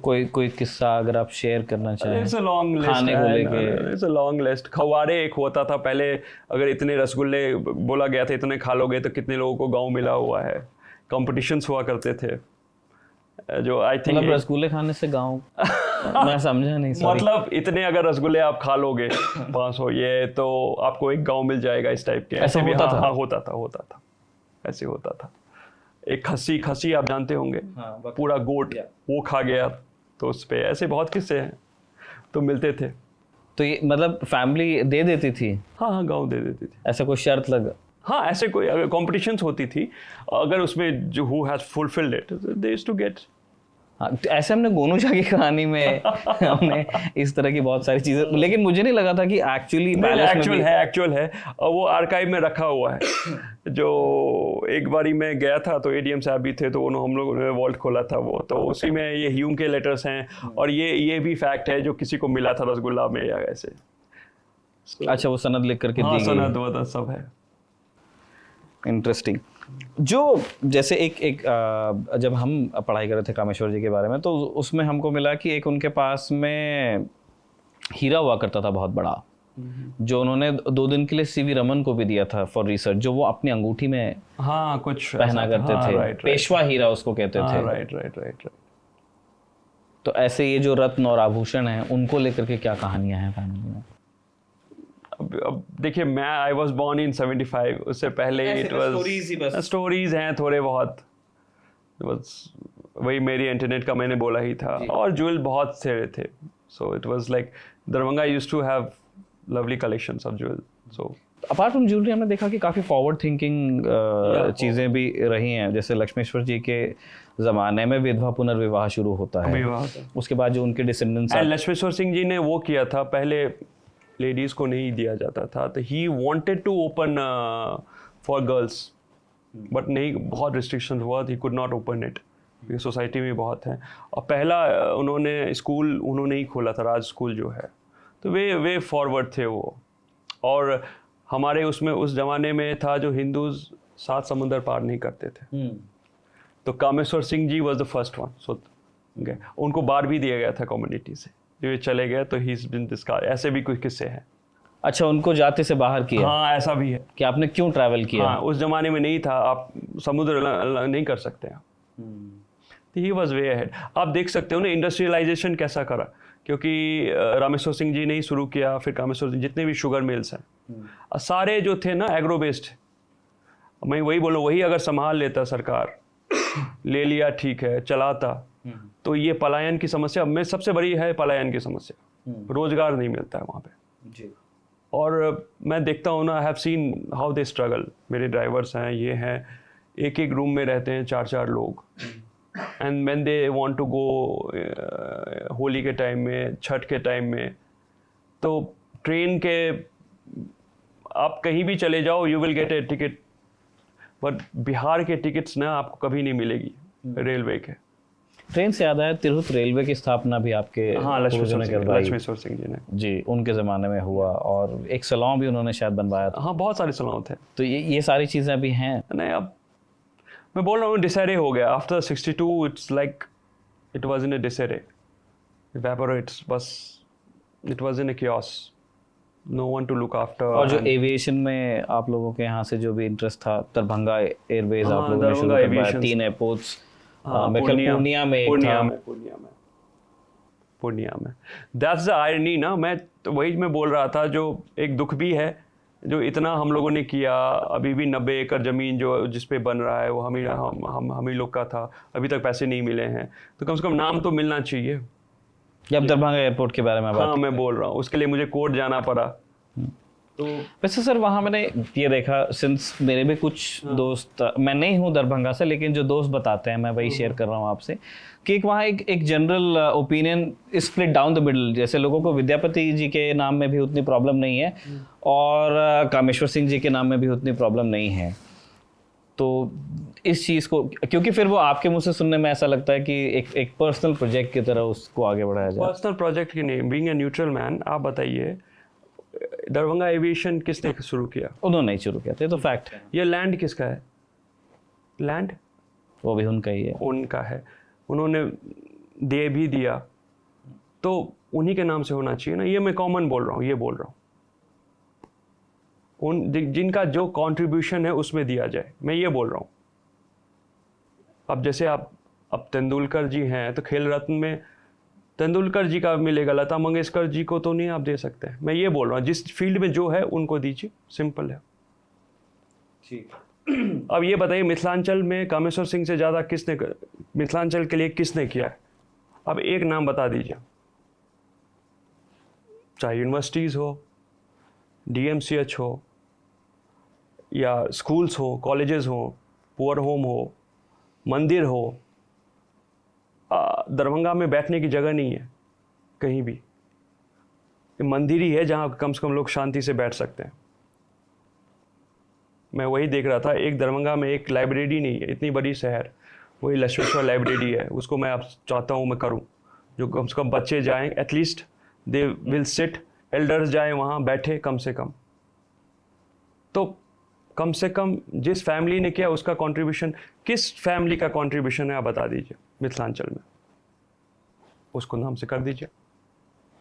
कोई किस्सा अगर आप शेयर करना चाहें? इट्स अ लॉन्ग लिस्ट, खाने को लेके it's a long list. Khaware एक होता था पहले, अगर इतने रसगुल्ले बोला गया था इतने खा लोगे तो कितने लोगों को गांव मिला हुआ है। कॉम्पिटिशन्स हुआ करते थे, जो आई थिंक मतलब रसगुल्ले खाने से गाँव मैं समझा नहीं, sorry। मतलब इतने अगर रसगुल्ले आप खा लोगे 500 ये, तो आपको एक गांव मिल जाएगा, इस टाइप के। ऐसा भी होता था? हाँ, होता था, ऐसे होता था। एक खस्सी आप जानते होंगे, पूरा गोट वो खा गया, तो उस पे ऐसे बहुत किस्से हैं, तो मिलते थे। तो ये मतलब फैमिली दे देती थी? हाँ, गांव दे देती थी। ऐसा कोई शर्त लगा? हाँ, ऐसे कोई अगर कॉम्पिटिशन्स होती थी, अगर उसमें जो who has fulfilled it they used to get. हाँ, तो ऐसे हमने गोनू शाह की कहानी में हमने इस तरह की बहुत सारी चीजें, लेकिन मुझे नहीं लगा था कि एक्चुअली एक्चुअल है, और वो आर्काइव में रखा हुआ है। जो एक बारी मैं गया था तो एडीएम साहब भी थे, तो उन्होंने हम लोगों ने वॉल्ट खोला था वो, तो उसी में ये ह्यूम के लेटर्स हैं, और ये भी फैक्ट है जो किसी को मिला था रसगुल्ला में या ऐसे। अच्छा, वो सनद लिख करके हाँ, दी सनद वनद सब है। इंटरेस्टिंग। जो जैसे एक जब हम पढ़ाई कर रहे थे कामेश्वर जी के बारे में, तो उसमें हमको मिला कि एक उनके पास में हीरा हुआ करता था बहुत बड़ा, जो उन्होंने 2 दिन के लिए सीवी रमन को भी दिया था फॉर रिसर्च, जो वो अपनी अंगूठी में हाँ कुछ पहना करते थे। पेशवा हीरा उसको कहते थे। राइट। तो ऐसे ये जो रत्न और आभूषण हैं, उनको लेकर के क्या कहानियां हैं फैमिली में? अब देखिए, मैं आई वॉज बॉर्न इन 75, उससे पहले इट वॉज स्टोरीज हैं थोड़े बहुत, बस वही मेरी इंटरनेट का मैंने बोला ही था। और ज्वेल बहुत से थे, so it was like Darbhanga used to have lovely collections of jewel. So apart from jewellery हमने देखा कि काफ़ी फॉरवर्ड थिंकिंग चीज़ें भी रही हैं। जैसे लक्ष्मेश्वर जी के ज़माने में विधवा पुनर्विवाह शुरू होता है, उसके बाद जो उनके डिसेंडेंट्स, लक्ष्मेश्वर सिंह जी ने वो किया था, पहले लेडीज़ को नहीं दिया जाता था, तो he wanted to open for girls, but नहीं, बहुत रिस्ट्रिक्शन हुआ, he could not open it, ये सोसाइटी में बहुत है। और पहला उन्होंने स्कूल उन्होंने ही खोला था, राज स्कूल जो है, तो वे फॉरवर्ड थे वो। और हमारे उसमें उस ज़माने में था जो हिंदूज 7 समुंदर पार नहीं करते थे, तो कामेश्वर सिंह जी वॉज द फर्स्ट वन। सो उनको बार भी दिया गया था कम्युनिटी से, जो ये चले गए, तो ही इज बीन डिस्कार्ड। ऐसे भी कुछ किस्से हैं। अच्छा, उनको जाते से बाहर किया? हाँ, ऐसा भी है कि आपने क्यों ट्रैवल किया? हाँ, उस जमाने में नहीं था, आप समुद्र नहीं कर सकते हैं। तो ही वॉज वे अहेड। आप देख सकते हो ना इंडस्ट्रियलाइजेशन कैसा करा, क्योंकि रामेश्वर सिंह जी ने ही शुरू किया, फिर कामेश्वर सिंह, जितने भी शुगर मिल्स हैं सारे जो थे ना एग्रो बेस्ड। मैं वही बोलूँ, वही अगर संभाल लेता सरकार, ले लिया ठीक है, चलाता, तो ये पलायन की समस्या में सबसे बड़ी है, पलायन की समस्या, रोजगार नहीं मिलता है वहाँ पे जी। और मैं देखता हूँ ना, I have seen how they struggle. मेरे ड्राइवर्स हैं, ये हैं, एक रूम में रहते हैं 4 लोग, and when they want to go Holi के टाइम में, छठ के टाइम में, तो ट्रेन के आप कहीं भी चले जाओ, you will get A ticket, but Bihar के टिकट्स ना आपको कभी नहीं मिलेगी रेलवे के। ट्रेन से याद आया, तिरहुत रेलवे की स्थापना भी आपके लक्ष्मेश्वर सिंह जी ने जी उनके ज़माने में हुआ, और एक सलॉन भी उन्होंने शायद बनवाया था। हाँ, बहुत सारे सलॉन थे। तो ये सारी चीज़ें अभी हैं? नहीं, अब मैं बोल रहा हूँ डिसरे हो गया after 62। It's like it was in a disarray, evaporates, बस it was in a chaos, no one to look after. और जो एविएशन में आप लोगों के यहाँ से जो भी इंटरेस्ट था, दरभंगा एयरवेज आप लोगों ने शुरू करवाया, 3 एयरपोर्ट्स, पूर्णिया में। दैट्स द आयरनी ना। मैं तो वही मैं बोल रहा था, जो एक दुख भी है जो इतना हम लोगों ने किया, अभी भी 90 एकड़ ज़मीन जो जिस पे बन रहा है वो हम ही लोग का था, अभी तक पैसे नहीं मिले हैं, तो कम से कम नाम तो मिलना चाहिए। जब दरभंगा एयरपोर्ट के बारे में बात, हाँ मैं बोल रहा हूँ, उसके लिए मुझे कोर्ट जाना पड़ा। तो वैसे सर वहाँ मैंने ये देखा, सिंस मेरे भी कुछ दोस्त, मैं नहीं हूँ दरभंगा से, लेकिन जो दोस्त बताते हैं मैं वही शेयर कर रहा हूँ आपसे, कि एक वहाँ एक general opinion split down the middle. जैसे लोगों को विद्यापति जी के नाम में भी उतनी प्रॉब्लम नहीं है और कामेश्वर सिंह जी के नाम में भी उतनी प्रॉब्लम नहीं है। तो इस चीज़ को, क्योंकि फिर वो आपके मुंह से सुनने में ऐसा लगता है कि एक पर्सनल प्रोजेक्ट की तरह उसको आगे बढ़ाया जाए। पर्सनल प्रोजेक्ट की नहीं, बीइंग ए न्यूट्रल मैन, आप बताइए दरभंगा एविएशन किसने शुरू किया? उन्होंने नहीं शुरू किया था, ये तो फैक्ट है। ये लैंड किसका है? लैंड वो भी उनका ही है। उनका है, उन्होंने दे भी दिया, तो उन्हीं के नाम से होना चाहिए ना। ये मैं कॉमन बोल रहा हूँ, ये बोल रहा हूँ उन जिनका जो कंट्रीब्यूशन है उसमें दिया जाए, मैं ये बोल रहा हूँ। अब जैसे अब तेंदुलकर जी हैं तो खेल रत्न में तेंदुलकर जी का मिलेगा, लता मंगेशकर जी को तो नहीं आप दे सकते। मैं ये बोल रहा हूँ जिस फील्ड में जो है उनको दीजिए, सिंपल है। ठीक। अब ये बताइए मिथिलांचल में कामेश्वर सिंह से ज़्यादा मिथिलांचल के लिए किसने किया है? अब एक नाम बता दीजिए, चाहे यूनिवर्सिटीज़ हो, DMCH हो, या स्कूल्स हो, कॉलेजेस हो, पुअर होम हो, मंदिर हो। दरभंगा में बैठने की जगह नहीं है कहीं भी, मंदिर ही है जहाँ कम से कम लोग शांति से बैठ सकते हैं। मैं वही देख रहा था, एक दरभंगा में एक लाइब्रेरी नहीं है, इतनी बड़ी शहर, वही लक्ष्मेश्वर लाइब्रेरी है, उसको मैं आप चाहता हूँ मैं करूँ, जो कम से कम बच्चे जाएं, at least they will sit, elders जाएं वहाँ बैठे कम से कम। तो कम से कम जिस फैमिली ने किया उसका कंट्रीब्यूशन, किस फैमिली का कंट्रीब्यूशन है आप बता दीजिए मिथिलांचल में, उसको नाम से कर दीजिए।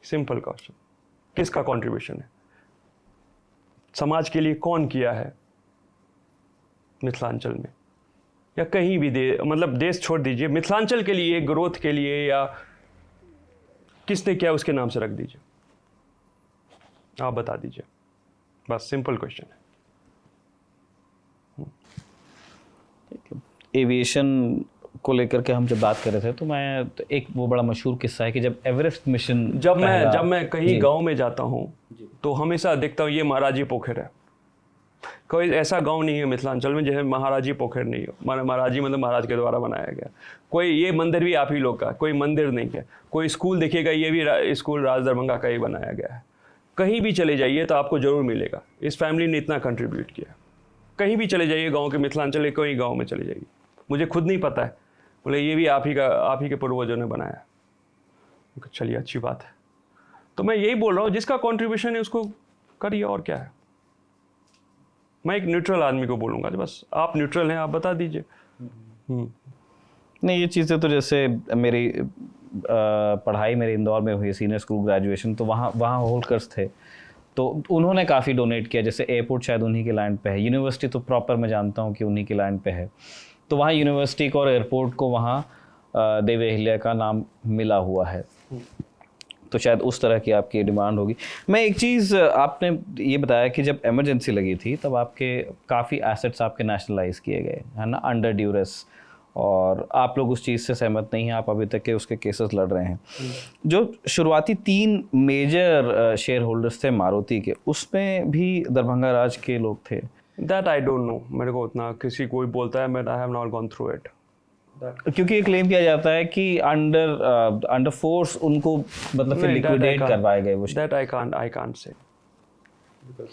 सिंपल क्वेश्चन, किसका कंट्रीब्यूशन है? समाज के लिए कौन किया है मिथिलांचल में, या कहीं भी मतलब देश छोड़ दीजिए, मिथिलांचल के लिए, ग्रोथ के लिए, या किसने किया उसके नाम से रख दीजिए, आप बता दीजिए। बस सिंपल क्वेश्चन है। एविएशन को लेकर के हम जब बात कर रहे थे, तो एक वो बड़ा मशहूर किस्सा है कि जब एवरेस्ट मिशन, जब मैं कहीं गांव में जाता हूँ तो हमेशा देखता हूँ ये महाराजी पोखर है। कोई ऐसा गांव नहीं है मिथिलांचल में जैसे महाराजी पोखर नहीं हो। महाराजी मतलब महाराज के द्वारा बनाया गया। कोई ये मंदिर भी आप ही लोग का, कोई मंदिर नहीं है। कोई स्कूल देखिएगा, ये भी स्कूल राज दरभंगा का ही बनाया गया है। कहीं भी चले जाइए तो आपको ज़रूर मिलेगा, इस फैमिली ने इतना कंट्रीब्यूट किया। कहीं भी चले जाइए गांव के, मिथिलांचल के कोई गांव में चले जाइए, मुझे खुद नहीं पता है, बोले ये भी आप ही के पूर्वजों ने बनाया। चलिए अच्छी बात है। तो मैं यही बोल रहा हूँ, जिसका कंट्रीब्यूशन है उसको करिए, और क्या है। मैं एक न्यूट्रल आदमी को बोलूँगा, बस आप न्यूट्रल हैं, आप बता दीजिए। नहीं, ये चीज़ें तो जैसे मेरी पढ़ाई मेरे इंदौर में हुई, सीनियर स्कूल ग्रेजुएशन, तो वहाँ होल्कर्स थे, तो उन्होंने काफ़ी डोनेट किया। जैसे एयरपोर्ट शायद उन्हीं के लैंड पे है, यूनिवर्सिटी तो प्रॉपर मैं जानता हूँ कि उन्हीं के लैंड पे है। तो वहाँ यूनिवर्सिटी को और एयरपोर्ट को वहाँ देवी अहिल्या का नाम मिला हुआ है, तो शायद उस तरह की आपकी डिमांड होगी। मैं एक चीज़, आपने ये बताया कि जब इमरजेंसी लगी थी तब आपके काफ़ी एसेट्स आपके नेशनलाइज किए गए, है ना, अंडर ड्यूरेस, और आप लोग उस चीज़ से सहमत नहीं हैं, आप अभी तक के उसके केसेस लड़ रहे हैं। जो शुरुआती 3 मेजर शेयर होल्डर्स थे मारुति के, उसमें भी दरभंगा राज के लोग थे। दैट आई डोंट नो, मेरे को उतना, किसी कोई बोलता है, मैं I have not gone through it. क्योंकि ये क्लेम किया जाता है कि अंडर फोर्स उनको मतलब फिर लिक्विडेट करवाए गए वो। That I can't say.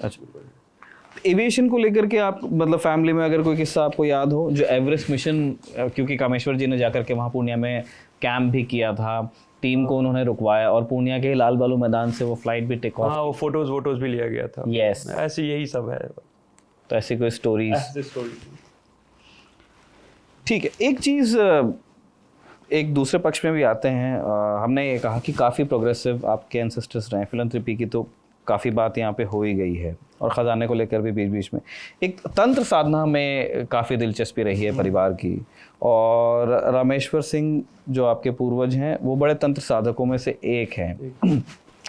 अच्छा, एविएशन को लेकर के आप मतलब फैमिली में अगर कोई किस्सा आपको याद हो, जो एवरेस्ट मिशन, क्योंकि कामेश्वर जी ने जाकर के वहाँ पूर्णिया में कैंप भी किया था, टीम को उन्होंने रुकवाया और पूर्णिया के लाल बालू मैदान से वो फ्लाइट भी टेक ऑफ, हाँ, वो फोटोज भी लिया गया था। यस, ऐसे यही सब है। तो ऐसी कोई स्टोरीज। ठीक है, एक चीज़, एक दूसरे पक्ष में भी आते हैं। हमने ये कहा कि काफ़ी प्रोग्रेसिव आपके एंसेस्टर्स रहे हैं, फिलैंथ्रोपी की तो काफ़ी बात यहाँ पे हो ही गई है, और ख़जाने को लेकर भी बीच बीच में एक तंत्र साधना में काफ़ी दिलचस्पी रही है परिवार की, और रामेश्वर सिंह जो आपके पूर्वज हैं वो बड़े तंत्र साधकों में से एक हैं।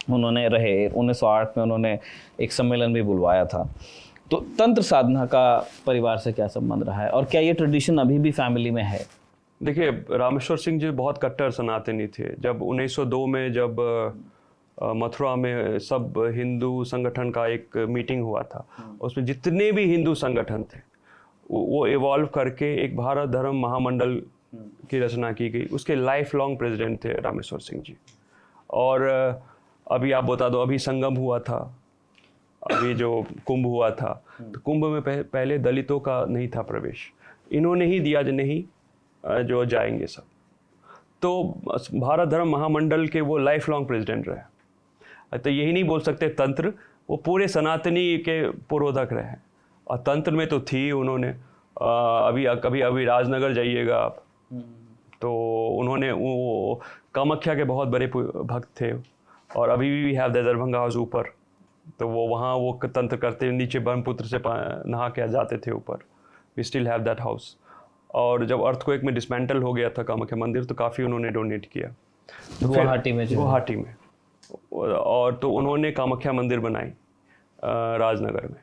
उन्होंने रहे। 1908 में उन्होंने एक सम्मेलन भी बुलवाया था। तो तंत्र साधना का परिवार से क्या संबंध रहा है और क्या ये ट्रेडिशन अभी भी फैमिली में है? देखिए, रामेश्वर सिंह जी बहुत कट्टर सनातनी थे। जब 1902 में जब मथुरा में सब हिंदू संगठन का एक मीटिंग हुआ था, उसमें जितने भी हिंदू संगठन थे वो इवॉल्व करके एक भारत धर्म महामंडल की रचना की गई। उसके लाइफ लॉन्ग प्रेसिडेंट थे रामेश्वर सिंह जी। और अभी आप बता दो, अभी संगम हुआ था, अभी जो कुंभ हुआ था, तो कुंभ में पहले दलितों का नहीं था प्रवेश, इन्होंने ही दिया, जो नहीं जो जाएंगे सब। तो भारत धर्म महामंडल के वो लाइफ लॉन्ग प्रेसिडेंट रहे। तो यही नहीं बोल सकते तंत्र, वो पूरे सनातनी के पुरोधक रहे। और तंत्र में तो थी उन्होंने, अभी राजनगर जाइएगा आप, तो उन्होंने वो कामाख्या के बहुत बड़े भक्त थे। और अभी भी हैव द दरभंगा हाउस ऊपर, तो वो वहाँ वो तंत्र करते, नीचे ब्रह्मपुत्र से नहा के जाते थे ऊपर। We still have that house. और जब अर्थक्वेक में डिसमेंटल हो गया था कामाख्या मंदिर, तो काफ़ी उन्होंने डोनेट किया गुवाहाटी में। और तो उन्होंने कामाख्या मंदिर बनाई राजनगर में।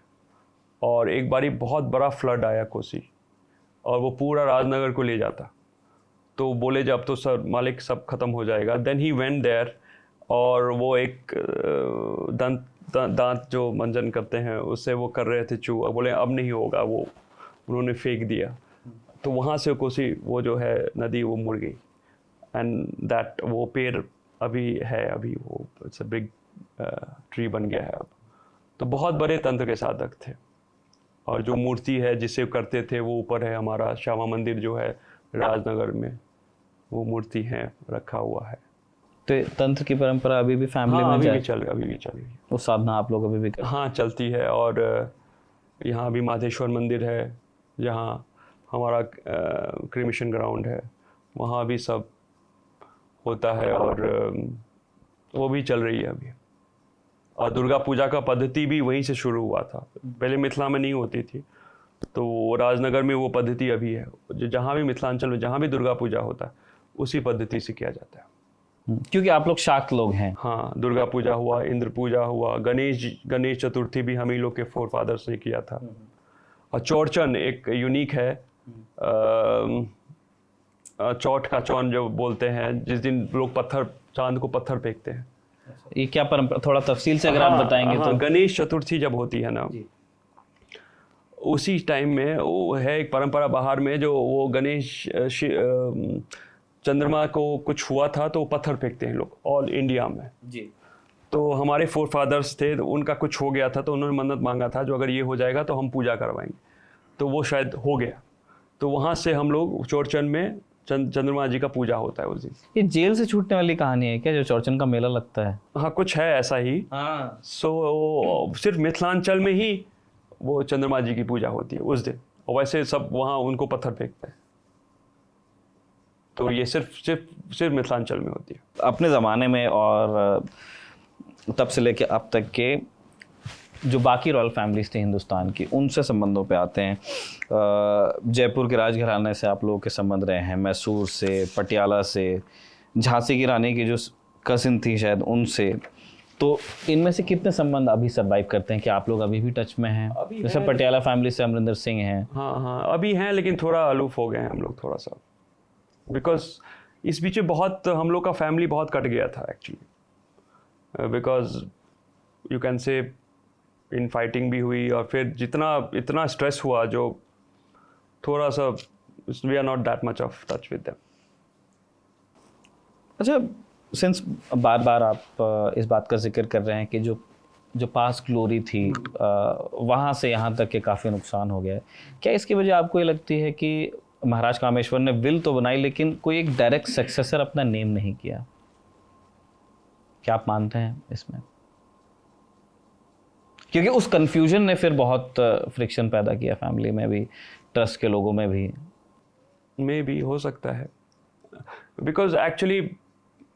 और एक बारी बहुत बड़ा फ्लड आया कोसी, और वो पूरा राजनगर को ले जाता। तो बोले जब तो सर मालिक सब खत्म हो जाएगा। देन ही वेंट देयर, और वो एक दांत जो मंजन करते हैं उससे वो कर रहे थे चू, बोले अब नहीं होगा, वो उन्होंने फेंक दिया। तो वहाँ से कोसी वो जो है नदी वो मुड़ गई। एंड दैट वो पेड़ अभी है, अभी वो इट्स अ बिग ट्री बन गया है अब। तो बहुत बड़े तंत्र के साधक थे। और जो मूर्ति है जिसे करते थे वो ऊपर है, हमारा श्यामा मंदिर जो है राजनगर में, वो मूर्ति है, रखा हुआ है। तो तंत्र की परंपरा अभी भी फैमिली में अभी भी चल रही है। वो साधना आप लोग अभी भी हाँ चलती है। और यहाँ भी माधेश्वर मंदिर है, जहाँ हमारा क्रिमिशन ग्राउंड है, वहाँ भी सब होता है। और वो भी चल रही है अभी। और दुर्गा पूजा का पद्धति भी वहीं से शुरू हुआ था, पहले मिथिला में नहीं होती थी। तो राजनगर में वो पद्धति अभी है, जो जहाँ भी मिथिलांचल में जहाँ भी दुर्गा पूजा होता है उसी पद्धति से किया जाता है। क्योंकि आप लोग शाक्त लोग हैं। हाँ, दुर्गा पूजा हुआ, इंद्र पूजा हुआ, गणेश चतुर्थी भी हम ही लोग के फोर फादर्स ने किया था। और चौरचन एक यूनिक है, चौथ का चौन जो बोलते हैं, जिस दिन लोग चांद को पत्थर फेंकते हैं। ये क्या परंपरा, थोड़ा तफसील से अगर आप बताएंगे तो? गणेश चतुर्थी जब होती है ना, उसी टाइम में वो है एक परंपरा बाहर में, जो वो गणेश चंद्रमा को कुछ हुआ था तो पत्थर फेंकते हैं लोग ऑल इंडिया में जी। तो हमारे फोर फादर्स थे, उनका कुछ हो गया था, तो उन्होंने मन्नत मांगा था जो अगर ये हो जाएगा तो हम पूजा करवाएंगे। तो वो शायद हो गया, तो वहाँ से हम लोग चौरचन में चंद्रमा जी का पूजा होता है उस दिन। ये जेल से छूटने वाली कहानी है क्या, जो चौरचन का मेला लगता है? हाँ, कुछ है ऐसा ही। हाँ। सो सिर्फ मिथिलांचल में ही वो चंद्रमा जी की पूजा होती है उस दिन, और वैसे सब वहाँ उनको पत्थर फेंकते हैं। तो ये सिर्फ मिथिलांचल में होती है। अपने ज़माने में और तब से लेके अब तक के जो बाकी रॉयल फैमिलीज थी हिंदुस्तान की, उनसे संबंधों पे आते हैं। जयपुर के राजघराने से आप लोगों के संबंध रहे हैं, मैसूर से, पटियाला से, झांसी की रानी की जो कजिन थी शायद उनसे। तो इनमें से कितने संबंध अभी सर्वाइव करते हैं कि आप लोग अभी भी टच में हैं? जैसे पटियाला फैमिली से अमरिंदर सिंह हैं। हाँ, अभी हैं, लेकिन थोड़ा अलूफ हो गए हैं हम लोग थोड़ा सा, बिकॉज इस बीच में बहुत हम लोग का फैमिली बहुत कट गया था actually, because you can say in fighting भी हुई, और फिर इतना स्ट्रेस हुआ जो थोड़ा सा we are not that much of touch with them. अच्छा, सिंस बार बार आप इस बात का जिक्र कर रहे हैं कि जो पास ग्लोरी थी वहाँ से यहाँ तक के काफ़ी नुकसान हो गया है, क्या इसकी वजह आपको ये लगती है कि महाराज कामेश्वर ने विल तो बनाई लेकिन कोई एक डायरेक्ट सक्सेसर अपना नेम नहीं किया? क्या आप मानते हैं इसमें? क्योंकि उस कंफ्यूजन ने फिर बहुत फ्रिक्शन पैदा किया फैमिली में भी, ट्रस्ट के लोगों में भी। मे भी हो सकता है, बिकॉज एक्चुअली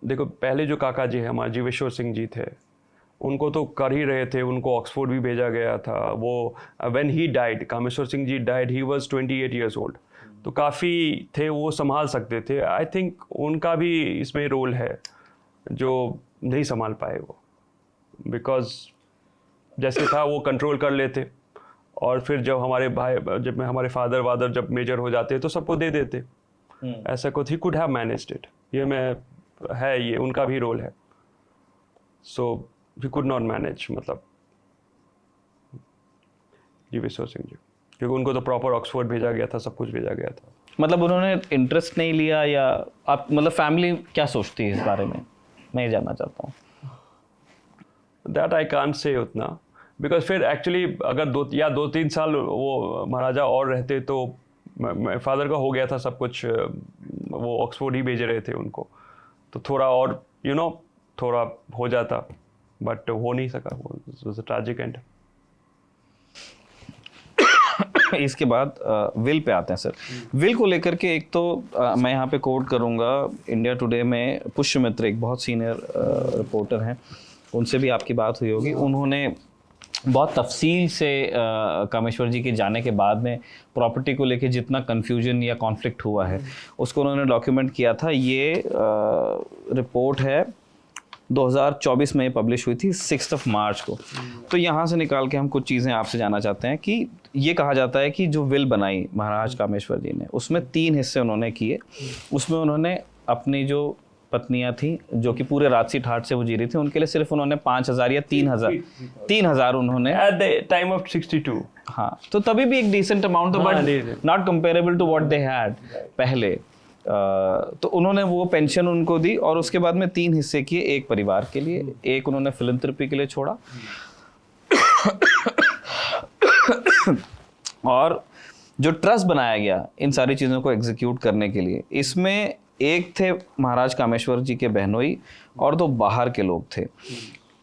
देखो, पहले जो काका जी है हमारे जीवेश्वर सिंह जी थे, उनको तो कर ही रहे थे, उनको ऑक्सफोर्ड भी भेजा गया था। वो when he died, Kameshwar Singh ji died, he was 28 years old, तो काफ़ी थे, वो संभाल सकते थे। आई थिंक उनका भी इसमें रोल है, जो नहीं संभाल पाए वो। बिकॉज जैसे था वो कंट्रोल कर लेते, और फिर जब हमारे फादर वादर जब मेजर हो जाते तो सबको दे देते। ऐसा कुछ he could have managed it, ये उनका भी रोल है। सो ही कुड नॉट मैनेज, मतलब जी विश्व सिंह जी, क्योंकि उनको तो प्रॉपर ऑक्सफोर्ड भेजा गया था, सब कुछ भेजा गया था। मतलब उन्होंने इंटरेस्ट नहीं लिया, या आप मतलब फैमिली क्या सोचती है इस बारे में, मैं ये जानना चाहता हूँ। दैट आई कांट से उतना, बिकॉज फिर एक्चुअली अगर 2-3 साल वो महाराजा और रहते तो फादर का हो गया था सब कुछ, वो ऑक्सफोर्ड ही भेज रहे थे उनको, तो थोड़ा और थोड़ा हो जाता, बट हो नहीं सका। वो ट्रैजिक एंड। इसके बाद विल पे आते हैं सर। विल को लेकर के एक तो मैं यहाँ पे कोट करूँगा, इंडिया टुडे में पुष्यमित्र एक बहुत सीनियर रिपोर्टर हैं, उनसे भी आपकी बात हुई होगी। उन्होंने बहुत तफसील से कामेश्वर जी के जाने के बाद में प्रॉपर्टी को लेके जितना कन्फ्यूजन या कॉन्फ्लिक्ट हुआ है उसको उन्होंने डॉक्यूमेंट किया था। ये रिपोर्ट है 2024 में पब्लिश हुई थी 6 मार्च को। तो यहाँ से निकाल के हम कुछ चीज़ें आपसे जानना चाहते हैं कि ये कहा जाता है कि जो विल बनाई महाराज कामेश्वर जी ने, उसमें 3 हिस्से उन्होंने किए। उसमें उन्होंने अपनी जो पत्नियां थी जो कि पूरे राजसी ठाट से वो जी रही थी, उनके लिए सिर्फ उन्होंने 5,000 या 3,000 उन्होंने एट द टाइम ऑफ 62। हाँ, तो तभी भी एक decent amount, but not comparable to what they had पहले। तो उन्होंने वो पेंशन उनको दी, और उसके बाद में 3 हिस्से किए एक परिवार के लिए, एक उन्होंने फिलैंथ्रोपी के लिए छोड़ा, और जो ट्रस्ट बनाया गया इन सारी चीज़ों को एग्जीक्यूट करने के लिए, इसमें एक थे महाराज कामेश्वर जी के बहनोई और 2 बाहर के लोग थे।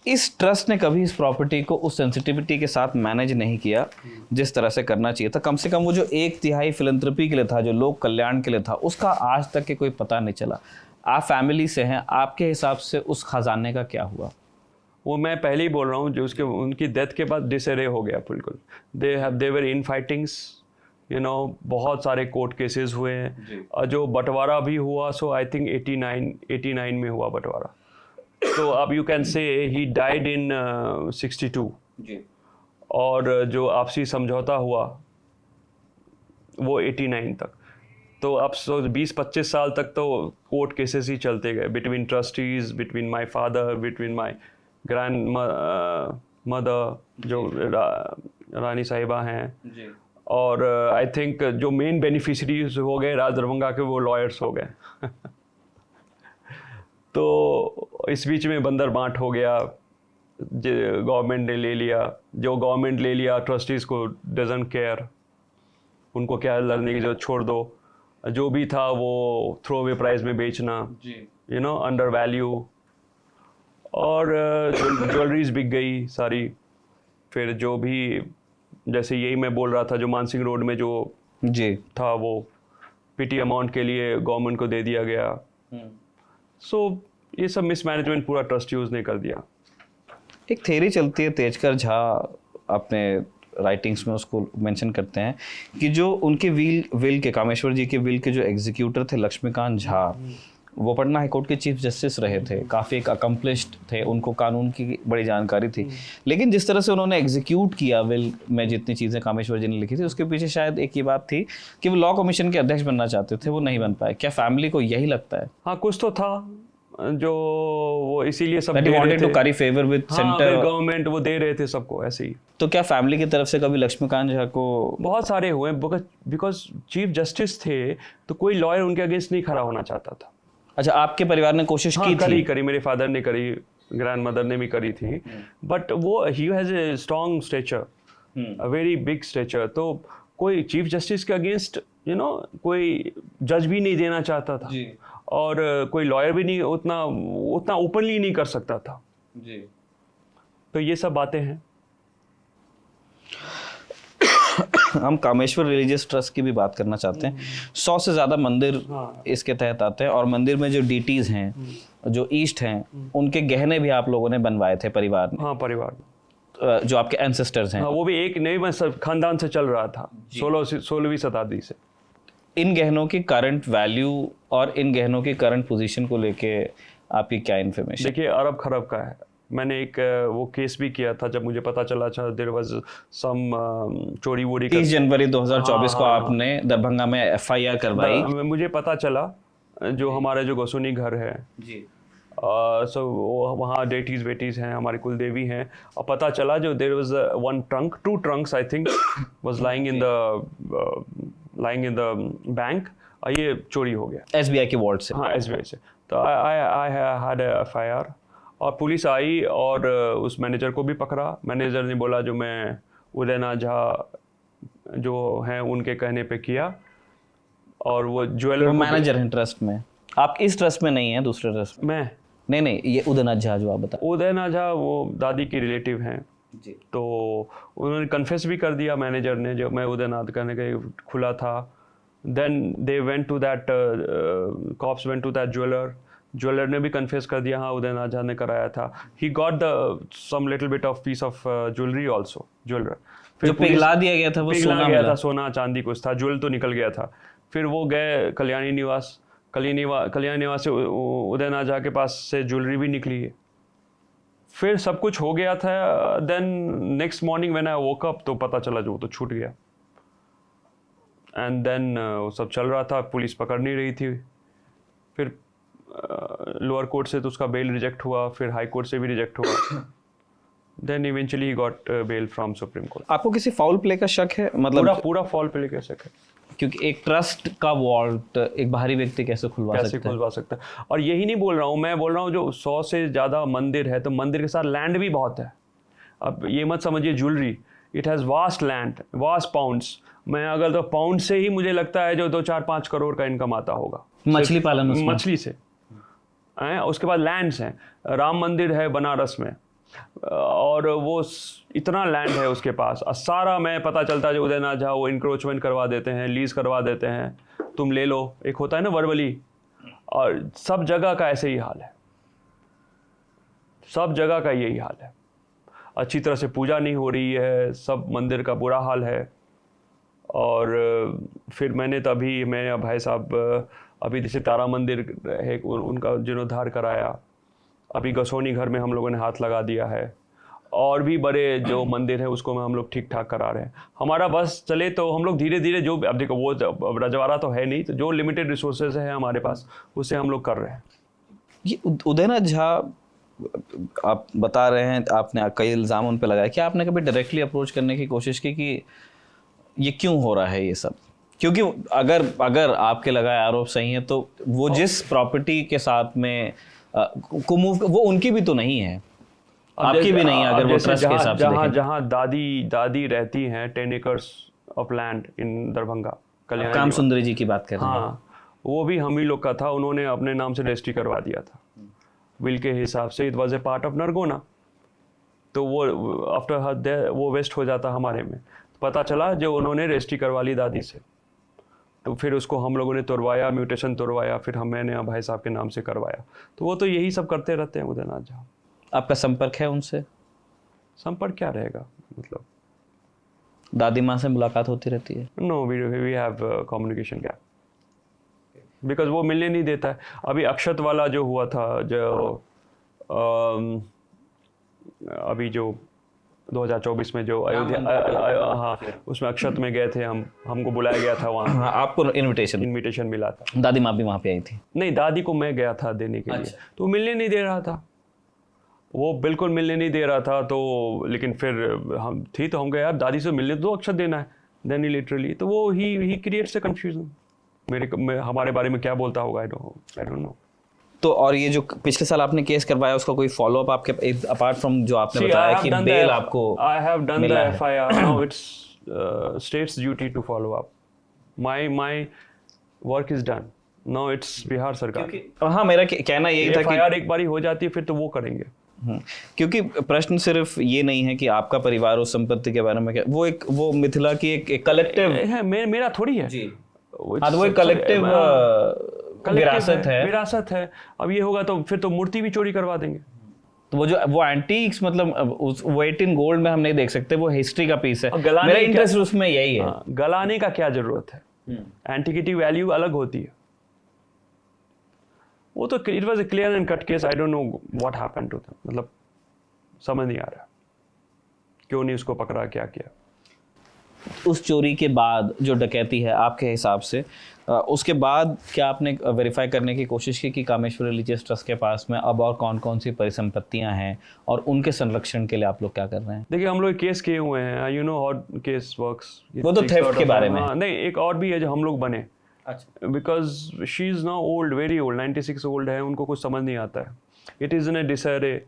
इस ट्रस्ट ने कभी इस प्रॉपर्टी को उस सेंसिटिविटी के साथ मैनेज नहीं किया जिस तरह से करना चाहिए था। कम से कम वो जो 1/3 फिलैंथ्रोपी के लिए था, जो लोक कल्याण के लिए था, उसका आज तक के कोई पता नहीं चला। आप फैमिली से हैं, आपके हिसाब से उस खजाने का क्या हुआ? वो मैं पहले ही बोल रहा हूँ, जो उनकी डेथ के बाद डिसअरे हो गया बिल्कुल। दे वर इन फाइटिंग्स, बहुत सारे कोर्ट केसेस हुए हैं, और जो बंटवारा भी हुआ, सो आई थिंक 89 में हुआ बंटवारा। तो अब you can say he died in 62 जी। और जो आपसी समझौता हुआ वो 89 तक। तो अब 20-25 साल तक तो कोर्ट केसेस ही चलते गए, between trustees, between my father, between my grand mother जो रानी साहिबा हैं, और आई थिंक जो मेन बेनिफिशरीज हो गए राज दरभंगा के, वो लॉयर्स हो गए। तो इस बीच में बंदर बांट हो गया, गवर्नमेंट ने ले लिया। जो गवर्नमेंट ले लिया, ट्रस्टीज़ को डजंट केयर, उनको क्या लड़ने की जरूरत, छोड़ दो। जो भी था वो थ्रो अवे प्राइस में बेचना, अंडर वैल्यू, और ज्वेलरीज बिक गई सारी। फिर जो भी, जैसे यही मैं बोल रहा था, जो मानसिंह रोड में जो जी था वो पिटी अमाउंट के लिए गवर्नमेंट को दे दिया गया। सो ये सब मिसमैनेजमेंट पूरा ट्रस्टीज ने कर दिया। एक थ्योरी चलती है, तेजकर झा अपने राइटिंग्स में उसको मेंशन करते हैं कि जो उनके विल के, कामेश्वर जी के विल के जो एग्जीक्यूटर थे लक्ष्मीकांत झा, वो पटना हाईकोर्ट के चीफ जस्टिस रहे थे, काफ़ी एक अकम्पलिश्ड थे, उनको कानून की बड़ी जानकारी थी। लेकिन जिस तरह से उन्होंने एग्जीक्यूट किया विल में जितनी चीज़ें कामेश्वर जी ने लिखी थी, उसके पीछे शायद एक ये बात थी कि वो लॉ कमीशन के अध्यक्ष बनना चाहते थे, वो नहीं बन पाए। क्या फैमिली को यही लगता है? हाँ, कुछ तो था जो वो इसीलिए सब सेंटर गवर्नमेंट वो दे रहे थे सबको ऐसे ही। तो क्या फैमिली की तरफ से कभी लक्ष्मीकांत झा को? बहुत सारे हुए, बिकॉज चीफ जस्टिस थे तो कोई लॉयर उनके अगेंस्ट नहीं खड़ा होना चाहता था। अच्छा, आपके परिवार ने कोशिश की थी? करी मेरे फादर ने करी, ग्रैंड मदर ने भी करी थी, बट वो he has a strong stature, a very big stature. तो कोई चीफ जस्टिस के अगेंस्ट कोई जज भी नहीं देना चाहता था जी। और कोई लॉयर भी नहीं उतना ओपनली नहीं कर सकता था जी। तो ये सब बातें हैं। हम कामेश्वर रिलीजियस ट्रस्ट की भी बात करना चाहते हैं। 100 से ज़्यादा मंदिर इसके तहत आते हैं, और मंदिर में जो डीटीज हैं, जो ईस्ट हैं, उनके गहने भी आप लोगों ने बनवाए थे परिवार ने? हाँ, परिवार जो आपके एंसेस्टर्स हैं। हाँ, वो भी एक नए खानदान से चल रहा था 16वीं शताब्दी से। इन गहनों की करंट वैल्यू और इन गहनों की करंट पोजीशन को लेके आपकी क्या इन्फॉर्मेशन? देखिए, अरब खरब का है, मैंने एक वो केस भी किया था जब मुझे पता चला था देयर वाज सम चोरी वोरी 30 जनवरी 2024 को हाँ। आपने दरभंगा में एफआईआर करवाई। मुझे पता चला जो हमारा जो गोसुनी घर है जी। सो वहाँ डेटीज बेटीज हैं, हमारी कुल देवी हैं, और पता चला जो there was one trunk, 2 trunks I think was lying in the bank, और ये चोरी हो गया एसबीआई के वॉर्ड से। हाँ एसबीआई से। तो आई हैड एफआईआर, और पुलिस आई और उस मैनेजर को भी पकड़ा। मैनेजर ने बोला जो मैं उदयनाथ झा जो हैं उनके कहने पे किया, और वो ज्वेलर मैनेजर हैं ट्रस्ट में, आप इस ट्रस्ट में नहीं है, दूसरे ट्रस्ट में? मैं नहीं, ये उदयनाथ झा जो आप बता। उदयनाथ झा वो दादी के रिलेटिव हैं जी। तो उन्होंने कन्फेस भी कर दिया मैनेजर ने, जो मैं उदयनाथ कहने के खुला था। Then they went to that cops went to that jeweller ने भी कन्फेस कर दिया हाँ उदयनाथ झा ने कराया था। He got the some little bit of piece of jewellery also, jeweller जो पिघला दिया गया था वो सोना गया मिला था, सोना चांदी कुछ था, ज्वेल तो निकल गया था। फिर वो गए कल्याणी निवास से उदयनाथ झा के पास से ज्वेलरी भी निकली है। फिर सब कुछ हो गया था। Then next morning when I woke up तो पता चला जो वो तो छूट गया। एंड देन सब चल रहा था, पुलिस पकड़ नहीं रही थी। फिर लोअर कोर्ट से तो उसका बेल रिजेक्ट हुआ, फिर हाई कोर्ट से भी रिजेक्ट हुआ। Then eventually he got bail from supreme court. आपको किसी फाउल प्ले का शक है? मतलब पूरा फॉल प्ले का शक है, क्योंकि एक ट्रस्ट का वॉल्ट एक बाहरी व्यक्ति कैसे खुलवा सकता है? और यही नहीं बोल रहा हूँ, मैं बोल रहा हूँ जो 100 से ज़्यादा मंदिर है तो मंदिर के साथ लैंड भी बहुत है। अब ये मत समझिए jewellery, it has vast land, vast pounds. मैं अगर तो पाउंड से ही मुझे लगता है जो 2-4-5 करोड़ का इनकम आता होगा मछली पालन उसमें। मछली से उसके बाद लैंड्स हैं, राम मंदिर है बनारस में, और वो इतना लैंड है उसके पास। और सारा मैं पता चलता है जो उदयनाथ झा वो इंक्रोचमेंट करवा देते हैं, लीज करवा देते हैं, तुम ले लो, एक होता है ना वर्बली। और सब जगह का ऐसे ही हाल है, सब जगह का यही हाल है। अच्छी तरह से पूजा नहीं हो रही है, सब मंदिर का बुरा हाल है। और फिर मैंने तभी मैं भाई साहब अभी जैसे तारा मंदिर है उनका जीर्णोद्धार कराया, अभी गसोनी घर में हम लोगों ने हाथ लगा दिया है, और भी बड़े जो मंदिर है उसको हम लोग ठीक ठाक करा रहे हैं। हमारा बस चले तो हम लोग धीरे धीरे जो, अब देखो वो रजवाड़ा तो है नहीं, तो जो लिमिटेड रिसोर्सेज है हमारे पास उससे हम लोग कर रहे हैं। ये उदयनाथ झा आप बता रहे हैं, आपने कई इल्ज़ाम उन पर लगाया, कि आपने कभी डायरेक्टली अप्रोच करने की कोशिश की कि ये क्यों हो रहा है ये सब? क्योंकि अगर आपके लगाए आरोप सही हैं तो वो जिस प्रॉपर्टी के साथ में को मूव, वो उनकी भी तो नहीं है, आपकी भी नहीं है। अगर वो ट्रस्ट के हिसाब से देखें, जहाँ दादी रहती हैं 10 acres of land in Darbhanga, Kalyan Kam Sundari जी की बात कर रहे हैं। हाँ, वो भी हम ही लोग का था, उन्होंने अपने नाम से रजिस्ट्री करवा दिया था विल के हिसाब से। It was a part of Nargona, तो वो आफ्टर हर वो वेस्ट हो जाता हमारे में। पता चला जो उन्होंने रजिस्ट्री करवा ली दादी से, तो फिर उसको हम लोगों ने तोड़वाया, म्यूटेशन तोड़वाया, फिर मैंने भाई साहब के नाम से करवाया। तो वो तो यही सब करते रहते हैं उदयनाथ झा। आपका संपर्क है उनसे? संपर्क क्या रहेगा, मतलब दादी माँ से मुलाकात होती रहती है? No, we have communication gap, because वो मिलने नहीं देता है। अभी अक्षत वाला जो हुआ था, जो अभी जो 2024 में जो अयोध्या, हाँ उसमें अक्षत में गए थे हमको बुलाया गया था वहाँ। हाँ, आपको इनविटेशन मिला था। दादी माँ भी वहाँ पे आई थी? नहीं, दादी को मैं गया था देने के लिए, तो मिलने नहीं दे रहा था, वो बिल्कुल मिलने नहीं दे रहा था। तो लेकिन फिर हम थी तो हम गए, यार दादी से मिलने दो, अक्षत देना है। देन लिटरली तो वो ही क्रिएट्स अ कंफ्यूजन। हमारे बारे में क्या बोलता होगा, आई डोंट नो। तो और ये जो पिछले साल आपने केस करवाया, उसका कोई फॉलो अप आपके, अपार्ट फ्रॉम जो आपने बताया कि बेल आपको? I have done the FIR, now it's state's duty to follow up. My work is done, now it's Bihar सरकार। हाँ, मेरा कहना यही था कि एफआईआर एक बारी हो जाती है फिर तो वो करेंगे। क्योंकि प्रश्न सिर्फ ये नहीं है कि आपका परिवार उस संपत्ति के बारे में क्या, वो मिथिला की एक कलेक्टिव है, मेरा थोड़ी है जी। हाँ, तो वो एक कलेक्टिव विरासत है। अब ये होगा तो फिर तो मूर्ति भी चोरी करवा देंगे। तो वो एंटीक्स, मतलब उस वेट इन गोल्ड में हम नहीं देख सकते, वो हिस्ट्री का पीस है। मेरा इंटरेस्ट उसमें यही है। गलाने का क्या जरूरत है, एंटिकिटी वैल्यू अलग होती है। वो तो it was a clear and cut case, I don't know what happened to them. मतलब समझ नहीं आ रहा क्यों नहीं उसको पकड़ा, क्या किया। उस चोरी के बाद जो डकैती है आपके हिसाब से, उसके बाद क्या आपने वेरीफाई करने की कोशिश की कि कामेश्वर रिलीजियस ट्रस्ट के पास में अब और कौन कौन सी परिसंपत्तियां हैं और उनके संरक्षण के लिए आप लोग क्या कर रहे हैं? देखिए हम लोग केस किए हुए हैं, you know how case works. वो तो थेफ्ट के बारे में। नहीं, एक और भी है जो हम लोग बने, अच्छा। Because she is now old, very old, 96 old है, उनको कुछ समझ नहीं आता है। It is in A disarray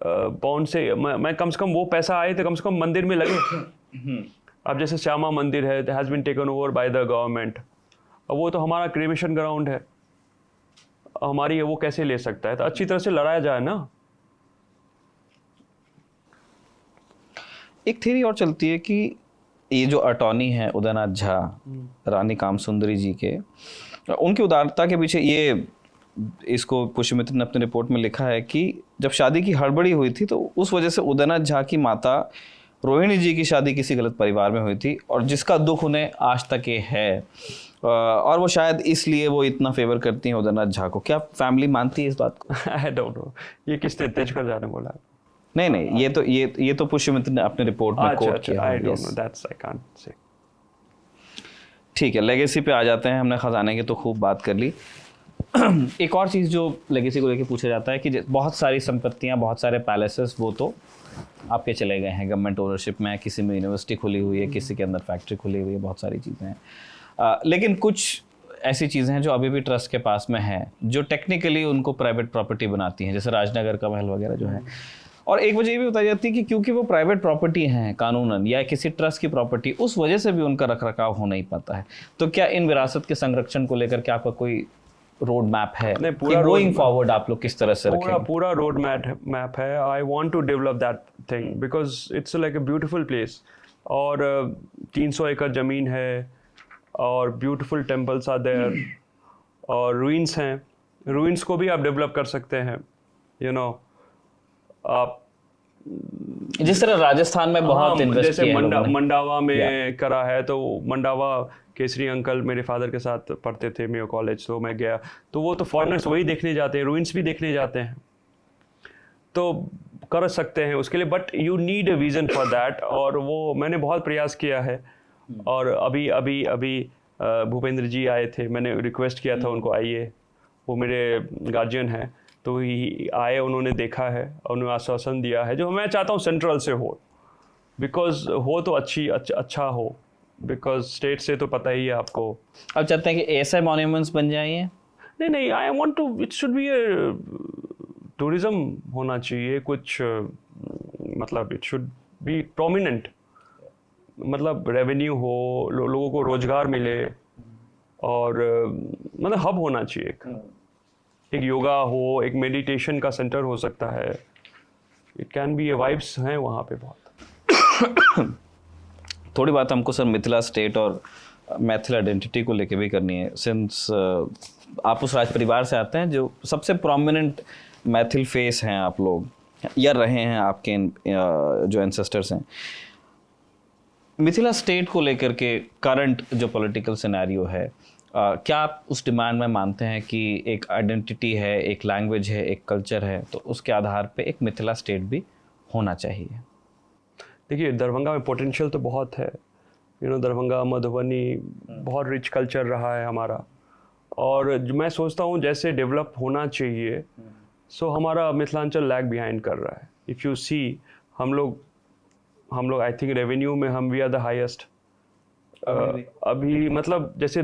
पौन से मैं कम से कम वो पैसा आए तो कम से कम मंदिर में लगे। अब जैसे श्यामा मंदिर है, has been taken over by the government, अब वो तो हमारा क्रिमेशन ग्राउंड है, हमारी है, वो कैसे ले सकता है? तो अच्छी तरह से लड़ाया जाए ना। एक थ्योरी और चलती है कि ये जो अटॉर्नी है उदयनाथ झा, रानी कामसुंदरी जी के, उनकी उदारता के पीछे ये, इसको पुष्यमित्र ने अपनी रिपोर्ट में लिखा है कि जब शादी की हड़बड़ी हुई थी तो उस वजह से उदयनाथ झा की माता रोहिणी जी की शादी किसी गलत परिवार में हुई थी, और जिसका दुख उन्हें आज तक ये है, और वो शायद इसलिए वो इतना फेवर करती हैं उदयनाथ झा को। क्या फैमिली मानती है इस बात को? आई डोंट नो, ये किसने तेज कर जाने बोला? नहीं, ये तो पुष्यमित्र ने अपने रिपोर्ट में कोट किया। आई don't no, that's I can't say. ठीक है, लेगेसी पे आ जाते हैं। हमने खजाने की तो खूब बात कर ली। एक और चीज़ जो लेगेसी को लेके पूछा जाता है कि बहुत सारी संपत्तियां, बहुत सारे पैलेसेस वो तो आपके चले गए हैं, गवर्नमेंट ओनरशिप में, किसी में यूनिवर्सिटी खुली हुई है, किसी के अंदर फैक्ट्री खुली हुई है, बहुत सारी चीज़ें हैं, लेकिन कुछ ऐसी चीज़ें हैं जो अभी भी ट्रस्ट के पास में हैं, जो टेक्निकली उनको प्राइवेट प्रॉपर्टी बनाती हैं, जैसे राजनगर का महल वगैरह जो है। और एक वजह ये भी बताई जाती है कि क्योंकि वो प्राइवेट प्रॉपर्टी हैं कानूनन, या किसी ट्रस्ट की प्रॉपर्टी, उस वजह से भी उनका रखरखाव हो नहीं पाता है। तो क्या इन विरासत के संरक्षण को लेकर के आपका कोई रोड मैप है? नहीं, पूरा गोइंग फॉरवर्ड आप लोग किस तरह से रखेंगे? पूरा रोड मैप है। I want to develop that thing because it's like a beautiful place. और 300 एकड़ ज़मीन है, और ब्यूटीफुल टेम्पल्स आर देयर, और रूइंस हैं। रूइंस को भी आप डेवलप कर सकते हैं, यू नो। आप जिस तरह राजस्थान में बहुत इन्वेस्ट जैसे किया है लोगों ने। मंडावा में करा है, तो मंडावा केसरी अंकल मेरे फादर के साथ पढ़ते थे मेयो कॉलेज, तो मैं गया, तो वो तो फॉरेनर्स वही देखने जाते हैं, रूइंस भी देखने जाते हैं, तो कर सकते हैं उसके लिए, but you need a vision for that. और वो मैंने बहुत प्रयास किया है। और अभी भूपेंद्र जी आए थे, मैंने रिक्वेस्ट किया था उनको, आइए, वो मेरे गार्जियन हैं, तो ही आए, उन्होंने देखा है, उन्होंने आश्वासन दिया है, जो मैं चाहता हूँ सेंट्रल से हो, बिकॉज हो तो अच्छा हो, बिकॉज स्टेट से तो पता ही है आपको। अब चाहते हैं कि ऐसे मॉन्यूमेंट्स बन जाइए? नहीं, I want to, it should be a tourism होना चाहिए कुछ, मतलब इट शुड बी प्रोमिनेंट, मतलब रेवेन्यू हो, लोगों को रोजगार मिले, और मतलब हब होना चाहिए, एक योगा हो, एक मेडिटेशन का सेंटर हो सकता है, इट कैन बी, वाइब्स हैं वहाँ पे बहुत। थोड़ी बात हमको सर मिथिला स्टेट और मैथिल आइडेंटिटी को लेके भी करनी है, सिंस आप उस राज परिवार से आते हैं जो सबसे प्रोमिनेंट मैथिल फेस हैं आप लोग, या रहे हैं आपके जो एंसेस्टर्स हैं। मिथिला स्टेट को लेकर के करंट जो पॉलिटिकल सिनेरियो है, क्या आप उस डिमांड में मानते हैं कि एक आइडेंटिटी है, एक लैंग्वेज है, एक कल्चर है, तो उसके आधार पे एक मिथिला स्टेट भी होना चाहिए? देखिए, दरभंगा में पोटेंशियल तो बहुत है, यू नो, दरभंगा, मधुबनी, बहुत रिच कल्चर रहा है हमारा, और मैं सोचता हूँ जैसे डेवलप होना चाहिए, सो हमारा मिथिलांचल लैग बिहाइंड कर रहा है। इफ़ यू सी, हम लोग आई थिंक रेवेन्यू में हम वी आर द हाईएस्ट अभी, मतलब जैसे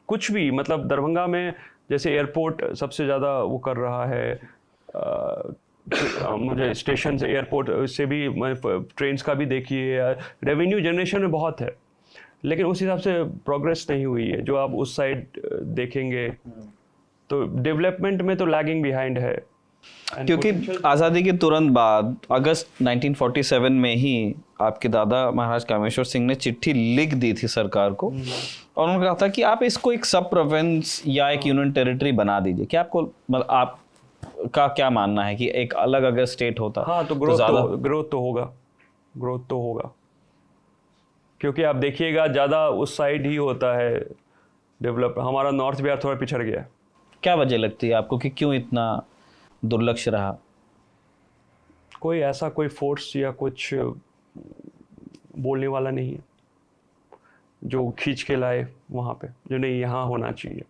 कुछ भी, मतलब दरभंगा में जैसे एयरपोर्ट सबसे ज़्यादा वो कर रहा है, मुझे स्टेशन से एयरपोर्ट से भी, ट्रेन्स का भी देखिए, रेवेन्यू जनरेशन में बहुत है, लेकिन उस हिसाब से प्रोग्रेस नहीं हुई है। जो आप उस साइड देखेंगे तो डेवलपमेंट में तो लैगिंग बिहाइंड है, क्योंकि आज़ादी के तुरंत बाद अगस्त 1947 में ही आपके दादा महाराज कामेश्वर सिंह ने चिट्ठी लिख दी थी सरकार को, और उन्होंने कहा था कि आप इसको एक सब प्रोविंस या एक यूनियन टेरिटरी बना दीजिए। क्या आपको, मतलब आपका क्या मानना है कि एक अलग अगर स्टेट होता? हाँ, तो ग्रोथ तो होगा, क्योंकि आप देखिएगा ज़्यादा उस साइड ही होता है डेवलप। हमारा नॉर्थ बिहार थोड़ा पिछड़ गया है। क्या वजह लगती है आपको कि क्यों इतना दुर्लक्ष्य रहा? कोई ऐसा कोई फोर्स या कुछ बोलने वाला नहीं है जो खींच के लाए वहाँ पे, जो नहीं यहाँ होना चाहिए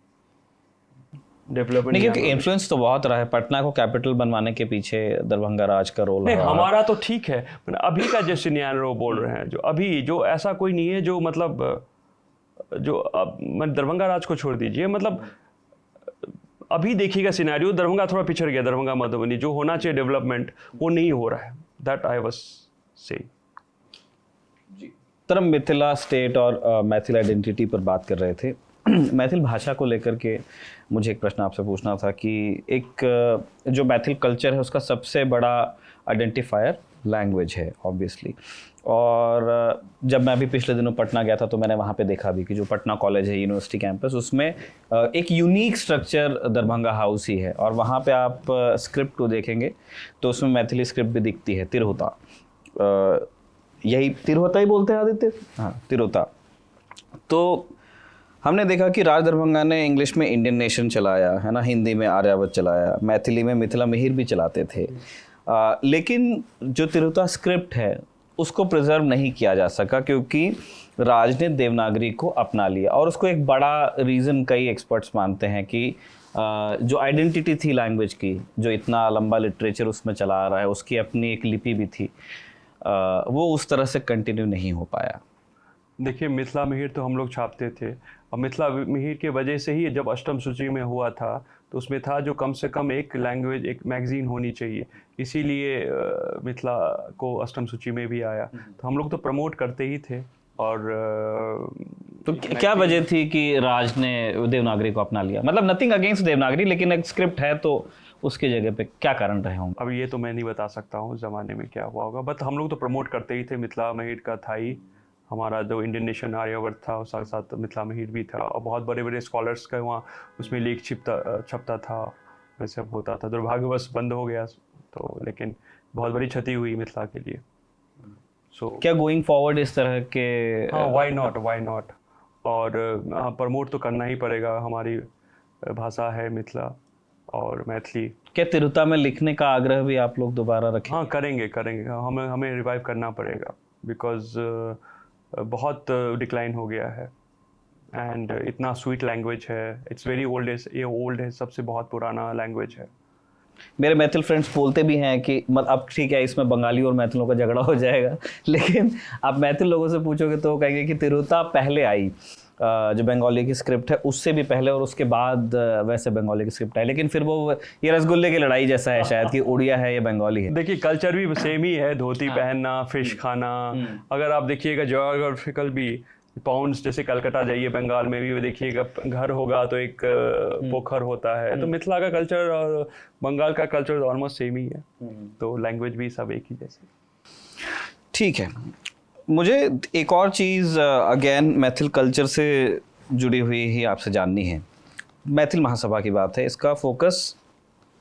डेवलपमेंट। नहीं, क्योंकि इन्फ्लुएंस तो बहुत रहा है, पटना को कैपिटल बनवाने के पीछे दरभंगा राज का रोल नहीं, रहा। हमारा तो ठीक है, अभी का जो सिनेरियो बोल रहे हैं, जो अभी जो ऐसा कोई नहीं है जो मतलब जो अब दरभंगा राज को छोड़ दीजिए, मतलब अभी देखिएगा सिनेरियो, दरभंगा थोड़ा पिछड़ गया, दरभंगा मधुबनी जो होना चाहिए डेवलपमेंट वो नहीं हो रहा है, दैट आई वाज सेइंग। तरम मिथिला स्टेट और मैथिल आइडेंटिटी पर बात कर रहे थे। मैथिल भाषा को लेकर के मुझे एक प्रश्न आपसे पूछना था कि एक जो मैथिल कल्चर है उसका सबसे बड़ा आइडेंटिफायर लैंग्वेज है ऑब्वियसली, और जब मैं अभी पिछले दिनों पटना गया था तो मैंने वहाँ पे देखा भी कि जो पटना कॉलेज है यूनिवर्सिटी कैंपस, उसमें एक यूनिक स्ट्रक्चर दरभंगा हाउस ही है, और वहाँ पे आप स्क्रिप्ट को देखेंगे तो उसमें मैथिली स्क्रिप्ट भी दिखती है, तिरहुता, यही तिरहुता ही बोलते हैं आदित्य? हाँ, तिरहुता। तो हमने देखा कि राज दरभंगा ने इंग्लिश में इंडियन नेशन चलाया है ना, हिंदी में आर्यावत चलाया, मैथिली में मिथिला मिहिर भी चलाते थे, लेकिन जो तिरहुता स्क्रिप्ट है उसको प्रिजर्व नहीं किया जा सका क्योंकि राज ने देवनागरी को अपना लिया, और उसको एक बड़ा रीज़न कई एक्सपर्ट्स मानते हैं कि जो आइडेंटिटी थी लैंग्वेज की, जो इतना लंबा लिटरेचर उसमें चला आ रहा है, उसकी अपनी एक लिपि भी थी, वो उस तरह से कंटिन्यू नहीं हो पाया। देखिए, मिथिला मिहिर तो हम लोग छापते थे, और मिथिला मिहिर के वजह से ही जब अष्टम सूची में हुआ था तो उसमें था जो कम से कम एक लैंग्वेज, एक मैगजीन होनी चाहिए, इसीलिए मिथिला को अष्टम सूची में भी आया, तो हम लोग तो प्रमोट करते ही थे। और तो क्या वजह थी कि राज ने देवनागरी को अपना लिया? मतलब नथिंग अगेंस्ट देवनागरी, लेकिन एक स्क्रिप्ट है तो उसकी जगह पे क्या कारण रहे होंगे? अब ये तो मैं नहीं बता सकता हूँ उस ज़माने में क्या हुआ होगा, बट हम लोग तो प्रमोट करते ही थे। मिथिला मिहिर का था ही, हमारा जो इंडियन नेशन आर्यावर्त था और साथ साथ मिथिला मिहिर भी था, और बहुत बड़े बड़े स्कॉलर्स का वहाँ उसमें लेख छपता था, वैसे सब होता था। दुर्भाग्यवश बंद हो गया तो, लेकिन बहुत बड़ी क्षति हुई मिथिला के लिए। क्या गोइंग फॉरवर्ड इस तरह के? हाँ, व्हाई नॉट, और प्रमोट तो करना ही पड़ेगा, हमारी भाषा है मिथिला और मैथिली। क्या तिरहुता में लिखने का आग्रह भी आप लोग दोबारा रखें? हाँ, करेंगे, हमें रिवाइव करना पड़ेगा, बिकॉज बहुत डिक्लाइन हो गया है, एंड इतना स्वीट लैंग्वेज है, इट्स वेरी ओल्ड है, सबसे बहुत पुराना लैंग्वेज है। मेरे मैथिल फ्रेंड्स बोलते भी हैं कि अब ठीक है, इसमें बंगाली और मैथिलों का झगड़ा हो जाएगा, लेकिन आप मैथिल लोगों से पूछोगे तो वो कहेंगे कि तिरहुता पहले आई, जो बंगाली की स्क्रिप्ट है उससे भी पहले, और उसके बाद वैसे बंगाली की स्क्रिप्ट आई, लेकिन फिर वो ये रसगुल्ले की लड़ाई जैसा है शायद कि उड़िया है या बंगाली है। देखिए, कल्चर भी सेम ही है, धोती पहनना, फिश खाना, अगर आप देखिएगा ज्योग्राफिकल भी, पाउंड्स, जैसे कलकत्ता जाइए बंगाल में भी देखिएगा, घर होगा तो एक पोखर होता है, तो मिथिला का कल्चर और बंगाल का कल्चर ऑलमोस्ट सेम ही है, तो लैंग्वेज भी सब एक ही जैसे। ठीक है, मुझे एक और चीज़ अगेन मैथिल कल्चर से जुड़ी हुई ही आपसे जाननी है। मैथिल महासभा की बात है, इसका फोकस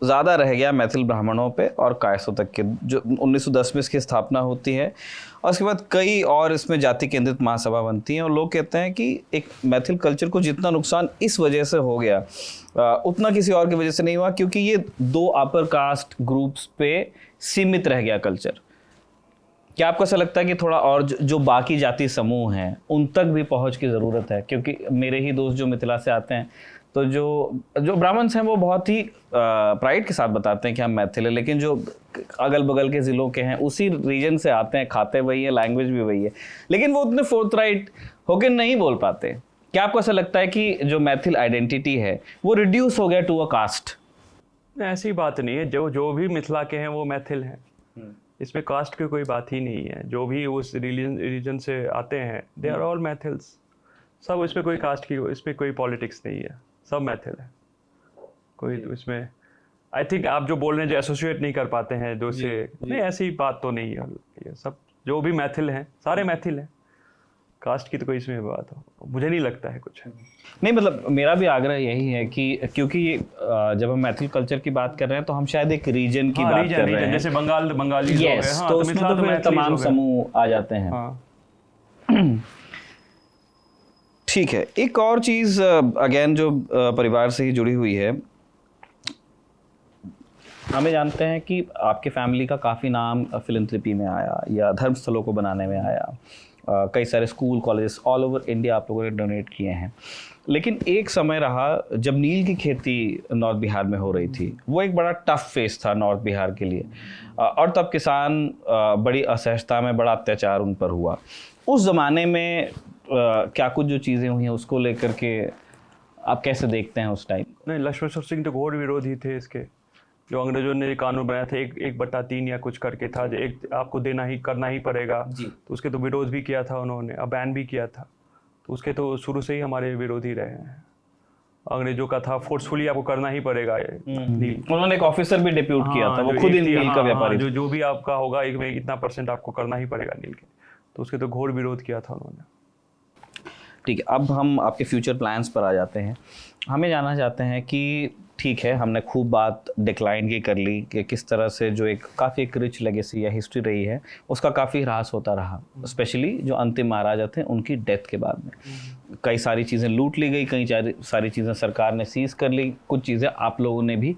ज़्यादा रह गया मैथिल ब्राह्मणों पे और कायस्थों तक के, जो 1910 में इसकी स्थापना होती है, और उसके बाद कई और इसमें जाति केंद्रित महासभा बनती हैं, और लोग कहते हैं कि एक मैथिल कल्चर को जितना नुकसान इस वजह से हो गया उतना किसी और की वजह से नहीं हुआ, क्योंकि ये 2 अपर कास्ट ग्रुप्स पे सीमित रह गया कल्चर। क्या आपको ऐसा लगता है कि थोड़ा और जो बाकी जाति समूह हैं उन तक भी पहुंच की ज़रूरत है? क्योंकि मेरे ही दोस्त जो मिथिला से आते हैं, तो जो ब्राह्मण्स हैं वो बहुत ही प्राइड के साथ बताते हैं कि हम मैथिल हैं, लेकिन जो अगल बगल के ज़िलों के हैं, उसी रीजन से आते हैं, खाते वही है, लैंग्वेज भी वही है, लेकिन वो उतने फोर्थराइट होकर नहीं बोल पाते। क्या आपको ऐसा लगता है कि जो मैथिल आइडेंटिटी है वो रिड्यूस हो गया टू अ कास्ट? ऐसी बात नहीं है, जो भी मिथिला के हैं वो मैथिल हैं, इसमें कास्ट की कोई बात ही नहीं है। जो भी उस रीजन से आते हैं दे आर ऑल मैथिल्स, सब, इसमें कोई कास्ट की, इसमें कोई पॉलिटिक्स नहीं है, सब मैथिल है। कोई इसमें आई थिंक आप जो बोल रहे हैं जो एसोसिएट नहीं कर पाते हैं दो से, नहीं, ऐसी बात तो नहीं है। ये सब जो भी मैथिल हैं सारे मैथिल हैं, कास्ट की तो कोई इसमें बात हो, मुझे नहीं लगता है कुछ। नहीं, मतलब मेरा भी आग्रह यही है कि क्योंकि जब हम मैथिल कल्चर की बात कर रहे हैं तो हम शायद एक रीजन की बात कर रहे हैं, जैसे बंगाली yes, हाँ, तो उसमें तो फिर तमाम समूह आ जाते हैं। हाँ। ठीक है, एक और चीज़ अगेन जो परिवार से ही जुड़ी हुई है, हमें जानते हैं कि आपके फैमिली का काफ़ी नाम फिलैंथ्रोपी में आया या धर्मस्थलों को बनाने में आया। कई सारे school colleges all over India आप लोगों ने डोनेट किए हैं। लेकिन एक समय रहा जब नील की खेती नॉर्थ बिहार में हो रही थी, वो एक बड़ा टफ फेस था नॉर्थ बिहार के लिए, और तब किसान बड़ी असहजता में, बड़ा अत्याचार उन पर हुआ। उस ज़माने में क्या कुछ जो चीज़ें हुई हैं उसको लेकर के आप कैसे देखते हैं उस टाइम? नहीं, लक्ष्मेश्वर सिंह तो घोर विरोधी थे इसके। जो अंग्रेजों ने कानून बनाया था 1/3 या कुछ करके था, जो एक आपको देना ही करना ही पड़ेगा, तो उसके तो विरोध भी किया था उन्होंने, अब बैन भी किया था। तो उसके तो शुरू से ही हमारे विरोधी रहे हैं। अंग्रेजों का था फोर्सफुली आपको करना ही पड़ेगा ये नील। उन्होंने एक ऑफिसर भी डिप्यूट किया था, वो खुद ही नील का व्यापारी। जो भी आपका होगा एक में इतना % आपको करना ही पड़ेगा नील के, तो उसके तो घोर विरोध किया था उन्होंने। ठीक है, अब हम आपके फ्यूचर प्लान्स पर आ जाते हैं। हमें जानना चाहते हैं कि ठीक है, हमने खूब बात डिक्लाइन की कर ली कि किस तरह से जो एक काफ़ी एक रिच लेगेसी या हिस्ट्री रही है उसका काफ़ी ह्रास होता रहा, स्पेशली जो अंतिम महाराजा थे उनकी डेथ के बाद में। कई सारी चीज़ें लूट ली गई, कई सारी चीज़ें सरकार ने सीज़ कर ली, कुछ चीज़ें आप लोगों ने भी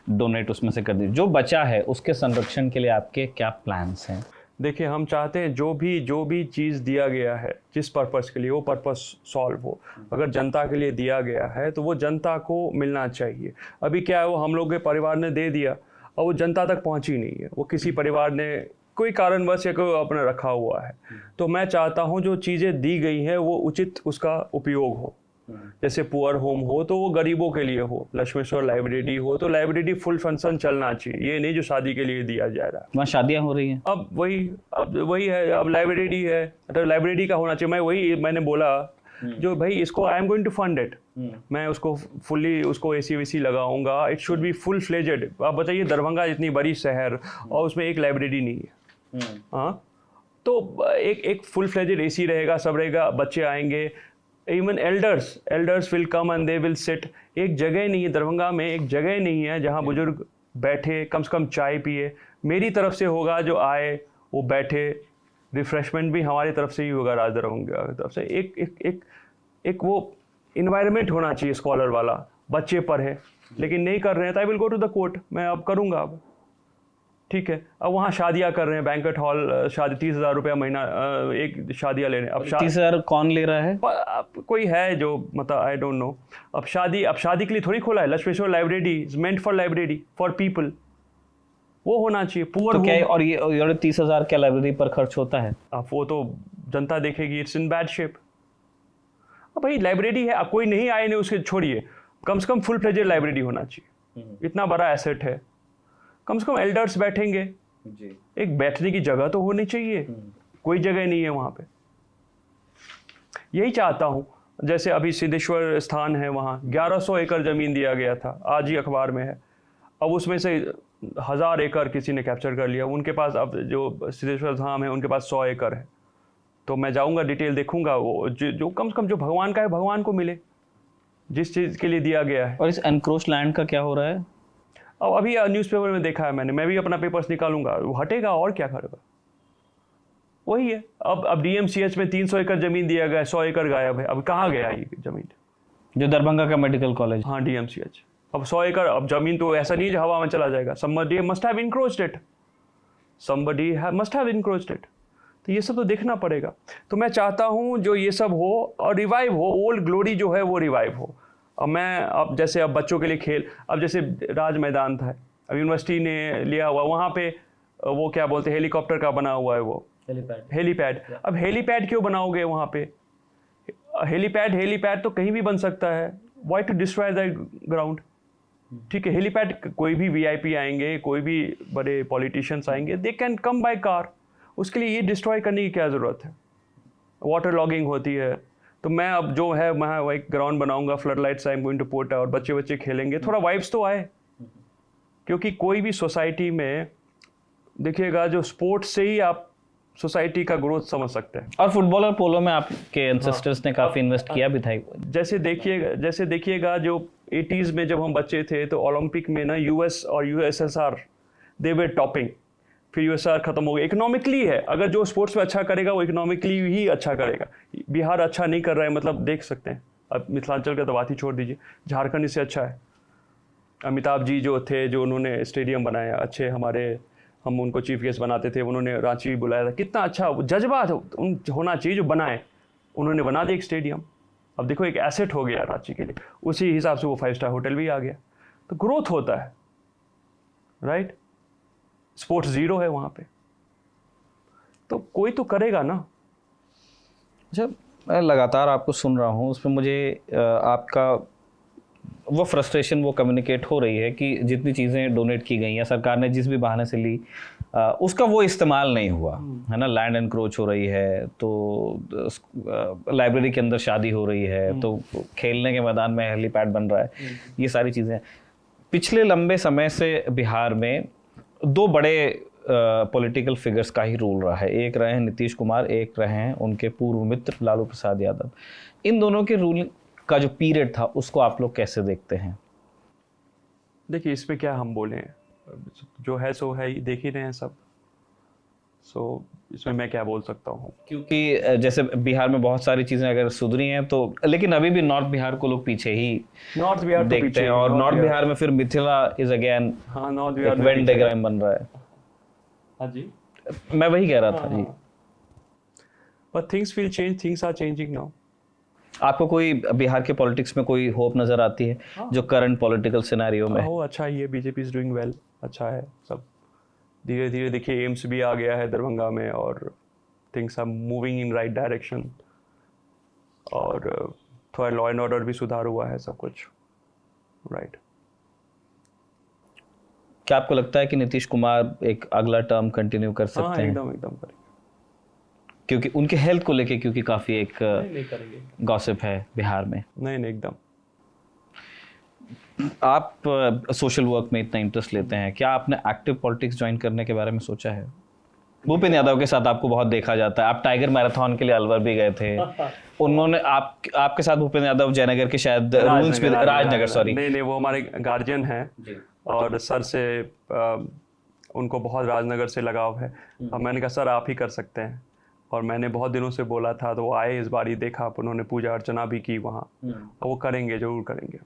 डोनेट उसमें से कर दी। जो बचा है उसके संरक्षण के लिए आपके क्या प्लान्स हैं? देखिए, हम चाहते हैं जो भी चीज़ दिया गया है जिस पर्पस के लिए, वो पर्पस सॉल्व हो। अगर जनता के लिए दिया गया है तो वो जनता को मिलना चाहिए। अभी क्या है, वो हम लोग के परिवार ने दे दिया और वो जनता तक पहुंची नहीं है, वो किसी परिवार ने कोई कारणवश या कोई अपना रखा हुआ है। तो मैं चाहता हूं जो चीज़ें दी गई हैं वो उचित उसका उपयोग हो। जैसे पुअर होम हो तो वो गरीबों के लिए हो, लक्ष्मेश्वर लाइब्रेरी हो तो लाइब्रेरी फुल फंक्शन चलना चाहिए, ये नहीं जो शादी के लिए दिया जा रहा है। वहाँ शादियाँ हो रही हैं, अब वही है, अब लाइब्रेरी है तो लाइब्रेरी का होना चाहिए। मैंने बोला जो भाई इसको I am going to fund it, मैं उसको फुल्ली उसको AC वेसी लगाऊंगा, it should be full fledged. आप बताइए, दरभंगा इतनी बड़ी शहर और उसमें एक लाइब्रेरी नहीं है। हाँ, तो एक फुल फ्लेजेड AC रहेगा, सब रहेगा, बच्चे आएंगे, even elders will come and they will sit. एक जगह नहीं है दरभंगा में, एक जगह नहीं है जहाँ बुजुर्ग बैठे कम से कम चाय पिए। मेरी तरफ से होगा, जो आए वो बैठे, रिफ्रेशमेंट भी हमारी तरफ से ही होगा, राज दरभंगा की तरफ से। एक वो इन्वायरमेंट होना चाहिए स्कॉलर वाला। बच्चे पढ़े लेकिन नहीं कर रहे हैं तो I will go to the court, मैं अब करूँगा अब। ठीक है, अब वहाँ शादियाँ कर रहे हैं, बैंक्वेट हॉल, शादी 30,000 रुपया महीना एक शादियाँ ले रहे हैं। अब 30,000 कौन ले रहा है? कोई है जो मतलब आई डोंट नो। अब शादी के लिए थोड़ी खोला है। Lakshmeshwar library is meant for library for people, वो होना चाहिए। पुअर तो क्या और ये 30,000 क्या लाइब्रेरी पर खर्च होता है? अब वो तो जनता देखेगी, इट्स इन बैड शेप। अब भाई लाइब्रेरी है, अब कोई नहीं आए नहीं उसके छोड़िए, कम से कम फुल फ्लेजेड लाइब्रेरी होना चाहिए। इतना बड़ा एसेट है, कम से कम एल्डर्स बैठेंगे जी। एक बैठने की जगह तो होनी चाहिए, कोई जगह नहीं है वहाँ पे। यही चाहता हूँ। जैसे अभी सिद्धेश्वर स्थान है, वहाँ 1100 एकड़ ज़मीन दिया गया था, आज ही अखबार में है। अब उसमें से 1000 एकड़ किसी ने कैप्चर कर लिया। उनके पास अब जो सिद्धेश्वर धाम है उनके पास 100 एकड़ है। तो मैं जाऊँगा, डिटेल देखूँगा, वो जो कम से कम जो भगवान का है भगवान को मिले, जिस चीज़ के लिए दिया गया है। और इस एनक्रोच लैंड का क्या हो रहा है? अब अभी न्यूज़पेपर में देखा है मैंने, मैं भी अपना पेपर्स निकालूंगा, वो हटेगा और क्या करेगा। वही है, अब DMCH में 300 एकड़ जमीन दिया गया, 100 एकड़ गायब है। अब कहाँ गया ये जमीन? जो दरभंगा का मेडिकल कॉलेज, हाँ DMCH। अब 100 एकड़, अब जमीन तो ऐसा नहीं है हवा में चला जाएगा। somebody must have encroached it। तो ये सब तो देखना पड़ेगा। तो मैं चाहता हूँ जो ये सब हो और रिवाइव हो, ओल्ड ग्लोरी जो है वो रिवाइव हो। अब जैसे अब बच्चों के लिए खेल, अब जैसे राज मैदान था, अब यूनिवर्सिटी ने लिया हुआ, वहाँ पे वो क्या बोलते हैं, हेलीकॉप्टर का बना हुआ है वो हेलीपैड। अब हेलीपैड क्यों बनाओगे वहाँ पे? हेलीपैड तो कहीं भी बन सकता है। Why to destroy the ground? ठीक है, हेलीपैड कोई भी VIP आएंगे, कोई भी बड़े पॉलिटिशियंस आएंगे, they can come by car. उसके लिए ये डिस्ट्रॉय करने की क्या ज़रूरत है? वाटर लॉगिंग होती है। तो मैं अब जो है मैं वो एक ग्राउंड बनाऊंगा, flood lights I am going to put, और बच्चे खेलेंगे, थोड़ा वाइब्स तो आए। क्योंकि कोई भी सोसाइटी में देखिएगा, जो स्पोर्ट्स से ही आप सोसाइटी का ग्रोथ समझ सकते हैं। और फुटबॉल और पोलो में आपके एंसेस्टर्स ने काफ़ी इन्वेस्ट किया भी था। जैसे देखिएगा जो 80s में जब हम बच्चे थे तो ओलंपिक में ना US और USSR दे वर टॉपिंग। फिर USSR खत्म हो गया। इकोनॉमिकली है, अगर जो स्पोर्ट्स में अच्छा करेगा वो इकोनॉमिकली ही अच्छा करेगा। बिहार अच्छा नहीं कर रहा है, मतलब देख सकते हैं। अब मिथिलांचल का तो बात ही छोड़ दीजिए, झारखंड इससे अच्छा है। अमिताभ जी जो थे, जो उन्होंने स्टेडियम बनाया अच्छे, हम उनको चीफ गेस्ट बनाते थे, उन्होंने रांची भी बुलाया था, कितना अच्छा जज्बा होना चाहिए जो बनाए, उन्होंने बना दिया एक स्टेडियम। अब देखो एक एसेट हो गया रांची के लिए, उसी हिसाब से वो 5 स्टार होटल भी आ गया, तो ग्रोथ होता है, राइट। स्पोर्ट्स ज़ीरो है वहाँ पे, तो कोई तो करेगा ना। जब मैं लगातार आपको सुन रहा हूँ उसमें मुझे आपका वो फ्रस्ट्रेशन वो कम्युनिकेट हो रही है कि जितनी चीज़ें डोनेट की गई हैं, सरकार ने जिस भी बहाने से ली उसका वो इस्तेमाल नहीं हुआ है ना। लैंड एनक्रोच हो रही है, तो लाइब्रेरी के अंदर शादी हो रही है, तो खेलने के मैदान में हेलीपैड बन रहा है, ये सारी चीज़ें। पिछले लंबे समय से बिहार में 2 बड़े पॉलिटिकल फिगर्स का ही रूल रहा है। एक रहे हैं नीतीश कुमार, एक रहे हैं उनके पूर्व मित्र लालू प्रसाद यादव। इन दोनों के रूल का जो पीरियड था उसको आप लोग कैसे देखते हैं? देखिए इसमें क्या हम बोलें, जो है सो है, देख ही रहे हैं सब, सो इसमें मैं क्या बोल सकता हूँ। क्योंकि जैसे बिहार में बहुत सारी चीज़ें अगर सुधरी हैं तो, लेकिन अभी भी नॉर्थ बिहार को लोग पीछे ही नॉर्थ बिहार देखते हैं, और नॉर्थ बिहार में फिर मिथिला इज अगेन हाँ, नॉर्थ बिहार वेन डायग्राम बन रहा है। हाँ जी, मैं वही कह रहा था जी। But things will change, things are changing now. आपको कोई बिहार के पॉलिटिक्स में कोई होप नजर आती है जो करंट पॉलिटिकल सिनेरियो में? अच्छा ही है, बीजेपी इज डूइंग वेल, अच्छा है सब। धीरे धीरे देखिए एम्स भी आ गया है दरभंगा में, और things are moving in right direction, और थोड़ा लॉ एंड ऑर्डर भी सुधार हुआ है, सब कुछ राइट। क्या आपको लगता है कि नीतीश कुमार एक अगला टर्म कंटिन्यू कर सकते हैं? एकदम एकदम करेंगे, क्योंकि उनके हेल्थ को लेके क्योंकि काफी एक नहीं करेंगे, गॉसिप है बिहार में। नहीं एकदम। आप सोशल वर्क में इतना इंटरेस्ट लेते हैं, क्या आपने एक्टिव पॉलिटिक्स ज्वाइन करने के बारे में सोचा है? भूपेंद्र यादव के साथ आपको बहुत देखा जाता है, आप टाइगर मैराथन के लिए अलवर भी गए थे। उन्होंने आपके साथ भूपेंद्र यादव जयनगर के शायद रूल्स में, राजनगर सॉरी, नहीं वो हमारे गार्जियन हैं, और सर से उनको बहुत राजनगर से लगाव है। अब मैंने कहा सर आप ही कर सकते हैं, और मैंने बहुत दिनों से बोला था, तो वो आए इस बार ही, देखा उन्होंने पूजा अर्चना भी की वहाँ, वो करेंगे, जरूर करेंगे।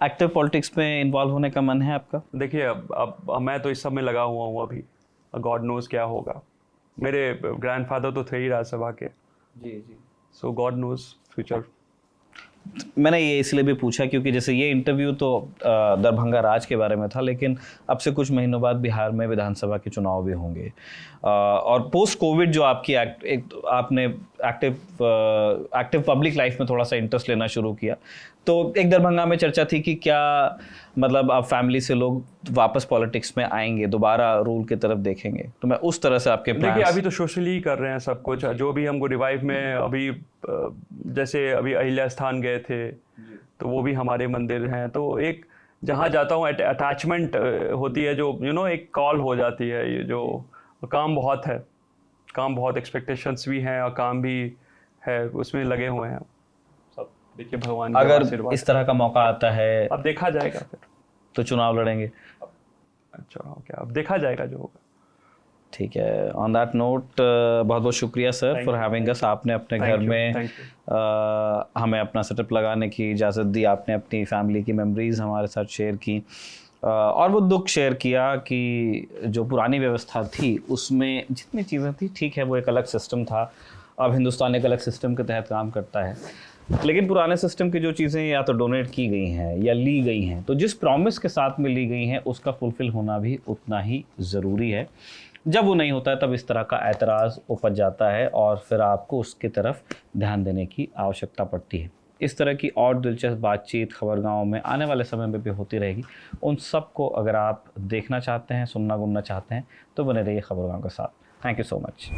एक्टिव पॉलिटिक्स में इन्वॉल्व होने का मन है आपका? देखिए अब मैं तो इस सब में लगा हुआ हूँ अभी, गॉड नोज क्या होगा। मेरे ग्रैंडफादर तो थे ही राज्यसभा के, जी, सो गॉड नोज फ्यूचर। मैंने ये इसलिए भी पूछा क्योंकि जैसे ये इंटरव्यू तो दरभंगा राज के बारे में था, लेकिन अब से कुछ महीनों बाद बिहार में विधानसभा के चुनाव भी होंगे, और पोस्ट कोविड जो आपकी आपने एक्टिव पब्लिक लाइफ में थोड़ा सा इंटरेस्ट लेना शुरू किया, तो एक दरभंगा में चर्चा थी कि क्या मतलब अब फैमिली से लोग वापस पॉलिटिक्स में आएंगे, दोबारा रूल की तरफ देखेंगे, तो मैं उस तरह से आपके देखिए अभी तो सोशली कर रहे हैं सब कुछ, जो भी हमको रिवाइव में अभी, जैसे अभी अहिल्या स्थान गए थे, तो वो भी हमारे मंदिर हैं, तो एक जहाँ जाता हूँ अटैचमेंट होती है, जो एक कॉल हो जाती है, ये जो काम बहुत है, काम बहुत, एक्सपेक्टेशंस भी हैं और काम भी है, उसमें लगे हुए हैं सब। देखिए भगवान अगर इस तरह का मौका आता है, अब देखा जाएगा, फिर तो चुनाव लड़ेंगे। अच्छा ओके, अब देखा जाएगा जो होगा। ठीक है, ऑन दैट नोट बहुत बहुत शुक्रिया सर फॉर हैविंग अस। आपने अपने घर में हमें अपना सेटअप लगाने की इजाज़त दी, आपने अपनी फैमिली की मेमोरीज हमारे साथ शेयर की, और वो दुख शेयर किया कि जो पुरानी व्यवस्था थी उसमें जितनी चीज़ें थी ठीक है, वो एक अलग सिस्टम था, अब हिंदुस्तान एक अलग सिस्टम के तहत काम करता है, लेकिन पुराने सिस्टम की जो चीज़ें या तो डोनेट की गई हैं या ली गई हैं, तो जिस प्रॉमिस के साथ में ली गई हैं उसका फुलफिल होना भी उतना ही ज़रूरी है। जब वो नहीं होता है तब इस तरह का एतराज़ उपज जाता है और फिर आपको उसकी तरफ ध्यान देने की आवश्यकता पड़ती है। इस तरह की और दिलचस्प बातचीत खबरगांव में आने वाले समय में भी होती रहेगी। उन सब को अगर आप देखना चाहते हैं, सुनना गुनना चाहते हैं, तो बने रहिए खबरगांव के साथ। Thank you so much.